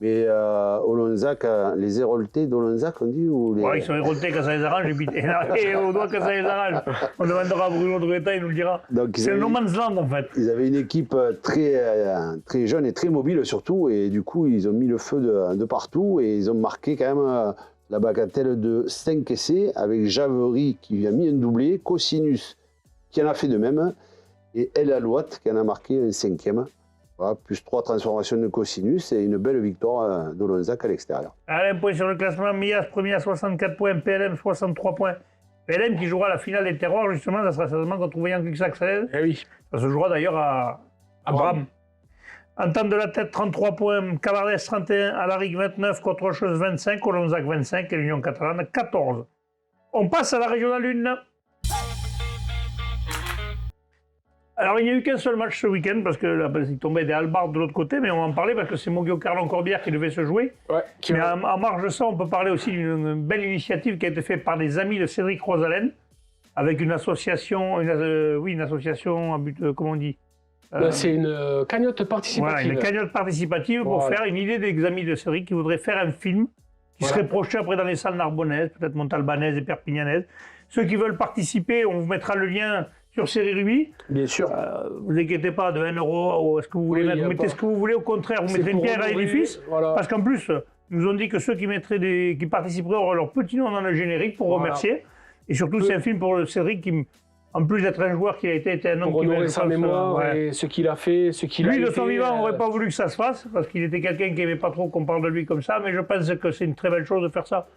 Speaker 3: Mais Olonzac, les éroltés d'Olonzac, on dit ou les...
Speaker 1: Ouais, ils sont éroltés quand ça les arrange, et au doigt quand ça les arrange. On demandera à Bruno Druetta, il nous le dira. C'est le No Man's Land en fait.
Speaker 3: Ils avaient une équipe très jeune et très mobile surtout, et du coup ils ont mis le feu de partout et ils ont marqué quand même la bagatelle de 5 essais avec Javery qui a mis un doublé, Cosinus qui en a fait de même, et El Alouat qui en a marqué un 5e. Voilà, plus 3 transformations de Cosinus et une belle victoire d'Olonzac à l'extérieur.
Speaker 1: Allez, un point sur le classement. Mias, premier à 64 points, PLM 63 points. PLM qui jouera la finale des terroirs, justement, ça sera certainement contre Ouveillan Cuxac-Salelles.
Speaker 2: Eh oui.
Speaker 1: Ça se jouera d'ailleurs à Bram. Entente de la tête, 33 points. Cabardès 31, Alaric 29, Côte-Rocheuse 25, Olonzac 25 et l'Union Catalane 14. On passe à la régionale 1. Alors, il n'y a eu qu'un seul match ce week-end parce que là, il tombait des halbards de l'autre côté, mais on va en parler parce que c'est Moguio Carlon-Corbière qui devait se jouer.
Speaker 2: Ouais,
Speaker 1: Mais en marge de ça, on peut parler aussi d'une belle initiative qui a été faite par des amis de Cédric Rosalène avec une association, une association à but, comment on dit
Speaker 2: c'est une cagnotte participative.
Speaker 1: Voilà, une cagnotte participative pour faire une idée des amis de Cédric qui voudraient faire un film qui serait projeté après dans les salles narbonnaises, peut-être montalbanaises et perpignanaises. Ceux qui veulent participer, on vous mettra le lien sur Série Ruby.
Speaker 2: Bien sûr.
Speaker 1: Vous inquiétez pas, de 1 euro, est-ce que vous voulez mettre, vous mettez ce que vous voulez, au contraire, vous mettrez une pierre à l'édifice.
Speaker 2: Voilà.
Speaker 1: Parce qu'en plus, ils nous ont dit que ceux qui participeraient auraient leur petit nom dans le générique pour remercier. Et surtout, c'est un film pour Cédric qui, en plus d'être un joueur qui a été un homme
Speaker 2: pour
Speaker 1: qui
Speaker 2: honorer sa mémoire et ce qu'il a fait, ce qu'il a
Speaker 1: Lui,
Speaker 2: été.
Speaker 1: de son vivant, on n'aurait pas voulu que ça se fasse, parce qu'il était quelqu'un qui n'aimait pas trop qu'on parle de lui comme ça, mais je pense que c'est une très belle chose de faire ça.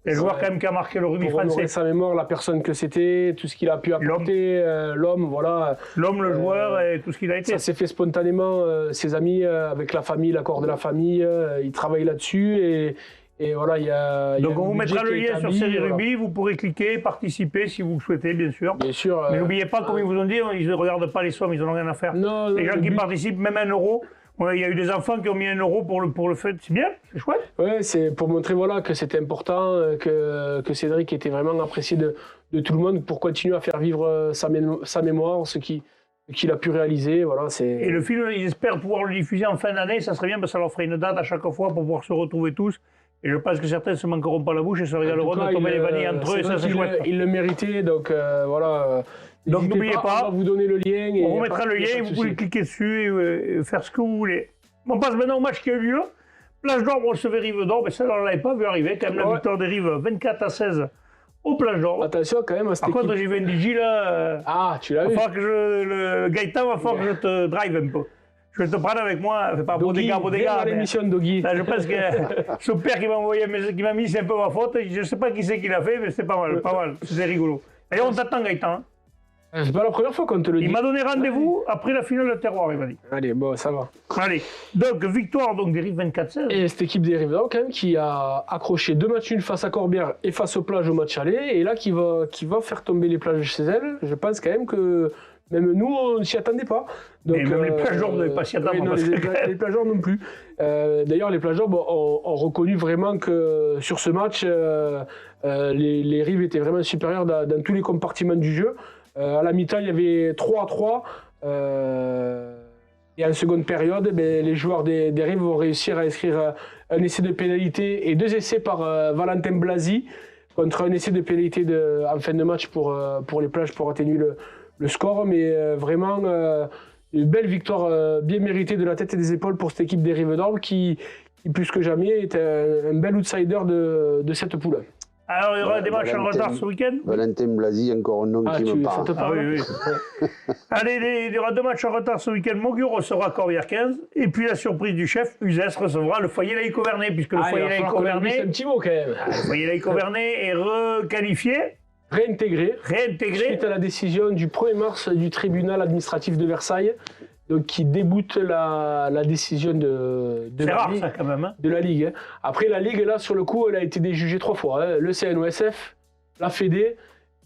Speaker 1: C'est un joueur quand même qui a marqué le rugby
Speaker 2: pour honorer
Speaker 1: français.
Speaker 2: sa mémoire, la personne que c'était, tout ce qu'il a pu apporter, l'homme, voilà.
Speaker 1: L'homme, le joueur et tout ce qu'il a été.
Speaker 2: Ça s'est fait spontanément, ses amis, avec la famille, l'accord de la famille, ils travaillent là-dessus et voilà, il y a.
Speaker 1: Donc on vous mettra le lien sur Série Rugby, vous pourrez cliquer, participer si vous le souhaitez, bien sûr.
Speaker 2: Bien sûr.
Speaker 1: Mais n'oubliez pas, comme ils vous ont dit, ils ne regardent pas les sommes, ils n'en ont rien à faire.
Speaker 2: Non,
Speaker 1: les gens qui participent, même 1 euro. Il y a eu des enfants qui ont mis 1 euro pour le fait. C'est bien, c'est chouette.
Speaker 2: Oui, c'est pour montrer voilà, que c'était important, que Cédric était vraiment apprécié de tout le monde pour continuer à faire vivre sa mémoire, ce qu'il a pu réaliser. Voilà,
Speaker 1: et le film, ils espèrent pouvoir le diffuser en fin d'année. Ça serait bien parce que ça leur ferait une date à chaque fois pour pouvoir se retrouver tous. Et je pense que certains ne se manqueront pas la bouche et se régaleront de tomber les vanilles entre eux. Et ça, c'est chouette.
Speaker 2: Il le méritait, donc voilà.
Speaker 1: Donc n'oubliez pas,
Speaker 2: on va vous donner le lien.
Speaker 1: On vous mettra le lien et vous pouvez cliquer dessus et faire ce que vous voulez. On passe maintenant au match qui a eu lieu. Plage d'Orbe recevait Rive d'Orbe, et ça, on ne l'avait pas vu arriver. Quand même, la victoire des Rives 24-16 aux plages d'Or.
Speaker 2: Attention quand même à cette
Speaker 1: Par contre,
Speaker 2: équipe.
Speaker 1: j'ai vu un DJ là.
Speaker 2: Ah, tu l'as
Speaker 1: Il
Speaker 2: vu.
Speaker 1: va falloir que le Gaëtan va falloir que je te drive un peu. Je vais te prendre avec moi, fais pas beau
Speaker 2: Doggy,
Speaker 1: dégâts,
Speaker 2: viens à
Speaker 1: mais
Speaker 2: l'émission Doggy.
Speaker 1: là, je pense que ce père qui m'a envoyé, qui m'a mis, c'est un peu ma faute. Je ne sais pas qui c'est qui l'a fait, mais c'est pas mal, pas mal. C'est rigolo. D'ailleurs, on t'attend, Gaëtan. Hein.
Speaker 2: C'est pas la première fois qu'on te le dit.
Speaker 1: Il m'a donné rendez-vous après la finale de terroir, il m'a dit.
Speaker 2: Allez, bon, ça va.
Speaker 1: Allez, donc victoire donc, des Rives 24-16.
Speaker 2: Et cette équipe des Rives, quand même, qui a accroché 2 matchs nuls face à Corbière et face aux plages au match aller, et là qui va faire tomber les plages chez elle. Je pense quand même que même nous, on ne s'y attendait pas. Donc,
Speaker 1: Et même les plages d'or ne devaient pas s'y attendre.
Speaker 2: non,
Speaker 1: parce que-
Speaker 2: les plages d'or non plus. D'ailleurs, les plages d'or ont reconnu vraiment que sur ce match, les Rives étaient vraiment supérieures dans tous les compartiments du jeu. À la mi-temps, il y avait 3-3. Et en seconde période, les joueurs des Rives vont réussir à inscrire un essai de pénalité et 2 essais par Valentin Blasi contre un essai de pénalité en fin de match pour les plages pour atténuer le score. Mais vraiment, une belle victoire bien méritée de la tête et des épaules pour cette équipe des Rives d'Orbe qui plus que jamais, est un bel outsider de cette poule.
Speaker 1: Alors, il y aura des matchs en retard ce week-end.
Speaker 3: Valentin Blasi, encore un nom qui me parle.
Speaker 2: ça te parle.
Speaker 1: oui, oui. Allez, il y aura 2 matchs en retard ce week-end. Montgueux recevra Corbière 15. Et puis la surprise du chef, Uzès recevra le foyer Laïc-Auvernais, puisque le
Speaker 2: Il
Speaker 1: foyer
Speaker 2: va falloir qu'on lui dise
Speaker 1: Laïc-Auvernais
Speaker 2: un petit mot quand même.
Speaker 1: le foyer Laïc-Auvernais est requalifié,
Speaker 2: Réintégré. Suite à la décision du 1er mars du tribunal administratif de Versailles, donc qui déboute la décision de
Speaker 1: C'est
Speaker 2: la
Speaker 1: rare
Speaker 2: Ligue.
Speaker 1: ça quand même. Hein.
Speaker 2: De la Ligue. Hein. Après, la Ligue, là, sur le coup, elle a été déjugée 3 fois. Hein. Le CNOSF, la Fédé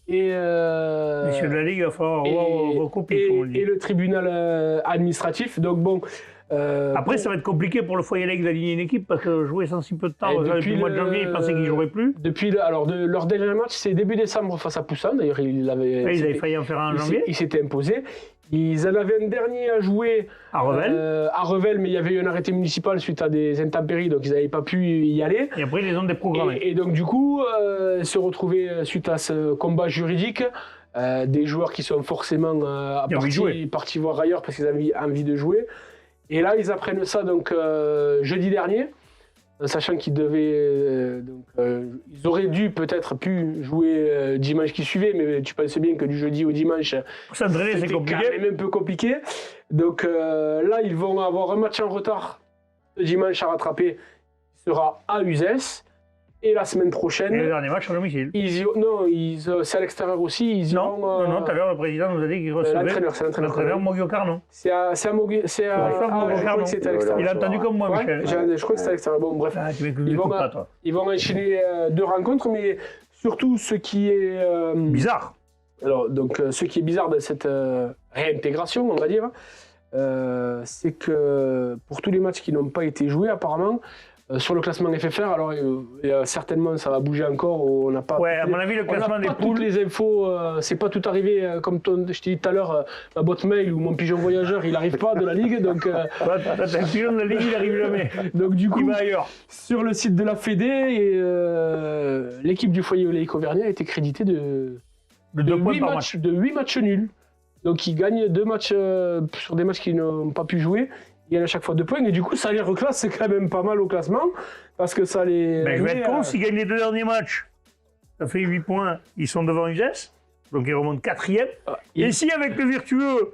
Speaker 2: et...
Speaker 1: Messieurs de la Ligue, il va falloir revoir vos copies, comme on dit.
Speaker 2: et le tribunal administratif. Donc bon...
Speaker 1: Après, ça va être compliqué pour le foyer Laïc d'aligner une équipe parce que jouer sans si peu de temps,
Speaker 2: Et
Speaker 1: depuis le mois de janvier, ils pensaient qu'ils ne joueraient plus.
Speaker 2: Leur dernier match, c'est début décembre face à Poussin. D'ailleurs,
Speaker 1: Ils avaient failli en faire un en janvier.
Speaker 2: Ils s'étaient imposés. Ils en avaient un dernier à jouer
Speaker 1: À Revel.
Speaker 2: mais il y avait eu un arrêté municipal suite à des intempéries, donc ils n'avaient pas pu y aller.
Speaker 1: Et après, ils les ont déprogrammés.
Speaker 2: Et donc, du coup, se retrouver suite à ce combat juridique, des joueurs qui sont forcément partis voir ailleurs parce qu'ils avaient envie de jouer. Et là, ils apprennent ça donc jeudi dernier, sachant qu'ils devaient, ils auraient dû peut-être pu jouer dimanche qui suivait, mais tu penses bien que du jeudi au dimanche,
Speaker 1: Pour s'entraîner, c'est
Speaker 2: c'était
Speaker 1: compliqué.
Speaker 2: quand même un peu compliqué. Donc là, ils vont avoir un match en retard le dimanche à rattraper, il sera à Uzès. Et la semaine prochaine,
Speaker 1: Et le dernier match à domicile.
Speaker 2: c'est à l'extérieur aussi. Ils
Speaker 1: Non,
Speaker 2: iront,
Speaker 1: non, tout à l'heure, le président nous a dit qu'il recevait
Speaker 2: c'est l'entraîneur.
Speaker 1: l'entraîneur Moguio Carnon.
Speaker 2: C'est à Moguio. Je crois que c'était à l'extérieur.
Speaker 1: Il a entendu comme moi,
Speaker 2: Ouais,
Speaker 1: Michel.
Speaker 2: je crois que c'était à l'extérieur. Bon, bref.
Speaker 1: Ah, tu m'écoutes
Speaker 2: Ils vont,
Speaker 1: pas, toi.
Speaker 2: ils vont enchaîner 2 rencontres, mais surtout ce qui est
Speaker 1: Bizarre.
Speaker 2: alors donc ce qui est bizarre de cette réintégration, on va dire, c'est que pour tous les matchs qui n'ont pas été joués, apparemment. Sur le classement FFR, alors certainement ça va bouger encore. On n'a pas.
Speaker 1: Ouais, à mon avis, le classement des
Speaker 2: toutes
Speaker 1: poules.
Speaker 2: les infos, c'est pas tout arrivé comme je t'ai dit tout à l'heure, ma boîte mail ou mon pigeon voyageur, il n'arrive pas de la Ligue, donc.
Speaker 1: Toi, t'as un pigeon de la Ligue, il n'arrive jamais.
Speaker 2: Donc du
Speaker 1: Il
Speaker 2: coup,
Speaker 1: va ailleurs.
Speaker 2: sur le site de la Fédé, l'équipe du foyer Laïc-Auvernais a été créditée de 8 matchs, de 8 matchs nuls. Donc ils gagnent 2 matchs sur des matchs qu'ils n'ont pas pu jouer. Ils gagnent à chaque fois 2 points et du coup ça les reclasse, c'est quand même pas mal au classement parce que ça les.
Speaker 1: Ben, je vais être con, s'ils gagnent les 2 derniers matchs, ça fait 8 points, ils sont devant Uzès, donc ils remontent 4e. Et si avec le virtueux,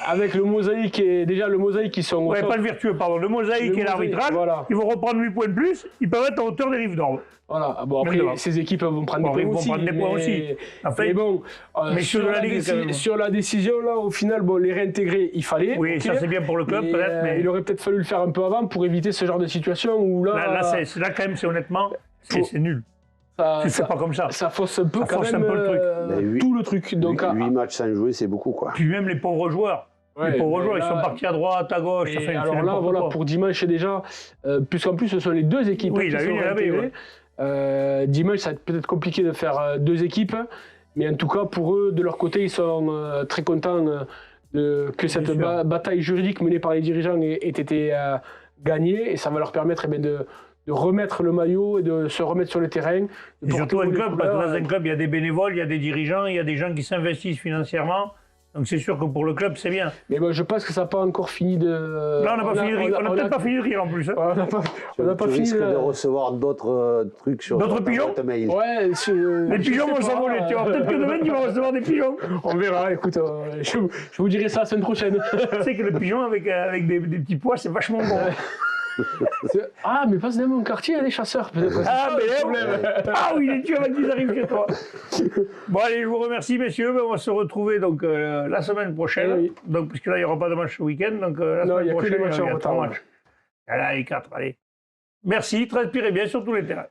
Speaker 2: avec le mosaïque et déjà le mosaïque qui sont.
Speaker 1: ouais, pas le virtueux, pardon, le mosaïque et l'arbitrage,
Speaker 2: voilà.
Speaker 1: ils vont reprendre 8 points de plus, ils peuvent être à hauteur des Rives d'Orbe.
Speaker 2: Voilà. Bon, après,
Speaker 1: Mais
Speaker 2: ces équipes vont prendre
Speaker 1: Bon,
Speaker 2: des
Speaker 1: ils
Speaker 2: points
Speaker 1: vont
Speaker 2: aussi.
Speaker 1: prendre des points aussi. Enfin,
Speaker 2: mais bon,
Speaker 1: mais sur la Ligue, quand même.
Speaker 2: sur la décision, là, au final, bon, les réintégrer, il fallait.
Speaker 1: Oui,
Speaker 2: ok.
Speaker 1: ça c'est bien pour le club,
Speaker 2: Mais,
Speaker 1: peut-être, mais
Speaker 2: il aurait peut-être fallu le faire un peu avant pour éviter ce genre de situation où là.
Speaker 1: là quand même, c'est honnêtement, c'est nul.
Speaker 2: Ça,
Speaker 1: Tu fais pas comme ça.
Speaker 2: Ça fausse un peu
Speaker 1: Ça
Speaker 2: quand
Speaker 1: fausse
Speaker 2: même
Speaker 1: un peu le truc.
Speaker 3: Mais
Speaker 2: tout le truc. Donc,
Speaker 3: 8 matchs sans jouer, c'est beaucoup, quoi.
Speaker 1: Puis même les pauvres joueurs.
Speaker 2: ouais,
Speaker 1: Les pauvres
Speaker 2: mais
Speaker 1: joueurs, ils
Speaker 2: là-
Speaker 1: sont partis à droite, à gauche.
Speaker 2: et
Speaker 1: ça fait
Speaker 2: alors là,
Speaker 1: n'importe
Speaker 2: voilà,
Speaker 1: quoi.
Speaker 2: pour dimanche déjà, puisqu'en plus ce sont les 2 équipes
Speaker 1: Oui,
Speaker 2: qui
Speaker 1: la
Speaker 2: sont
Speaker 1: une et la B,
Speaker 2: réintégrées.
Speaker 1: ouais.
Speaker 2: Dimanche, ça va être peut-être compliqué de faire 2 équipes, mais en tout cas, pour eux, de leur côté, ils sont très contents que cette
Speaker 1: sûr.
Speaker 2: bataille juridique menée par les dirigeants ait été gagnée, et ça va leur permettre de remettre le maillot et de se remettre sur le terrain. de
Speaker 1: Et surtout
Speaker 2: porter
Speaker 1: un
Speaker 2: les
Speaker 1: club, parce que
Speaker 2: couleurs.
Speaker 1: dans un club, il y a des bénévoles, il y a des dirigeants, il y a des gens qui s'investissent financièrement. Donc c'est sûr que pour le club, c'est bien.
Speaker 2: Mais bon, je pense que ça n'a pas encore fini de.
Speaker 1: Là, on n'a pas fini de rire. On n'a peut-être pas fini de rire en plus. Hein.
Speaker 2: On n'a pas
Speaker 3: Tu
Speaker 2: fini
Speaker 3: risques
Speaker 2: de.
Speaker 3: de recevoir d'autres trucs sur
Speaker 1: D'autres
Speaker 3: ta
Speaker 1: pigeons
Speaker 3: boîte mail.
Speaker 2: Ouais,
Speaker 1: Les pigeons vont s'envoler, tu vois. Peut-être que demain, tu vas recevoir des pigeons.
Speaker 2: On verra, écoute, je vous dirai ça la semaine prochaine.
Speaker 1: Tu sais que le pigeon avec des petits pois, c'est vachement bon.
Speaker 2: Ah, mais passe dans mon quartier, il y a des chasseurs, peut-être.
Speaker 1: Ah, oui, les tueurs ils arrivent chez toi. Bon, allez, je vous remercie, messieurs. On va se retrouver donc, la semaine prochaine.
Speaker 2: Oui.
Speaker 1: Donc, puisque là, il n'y aura pas de match ce week-end. Donc, la
Speaker 2: Non,
Speaker 1: semaine
Speaker 2: il y a que
Speaker 1: prochaine,
Speaker 2: les matchs en
Speaker 1: il y a 3
Speaker 2: retard.
Speaker 1: matchs. Allez, 4, allez. Merci, transpirez bien sur tous les terrains.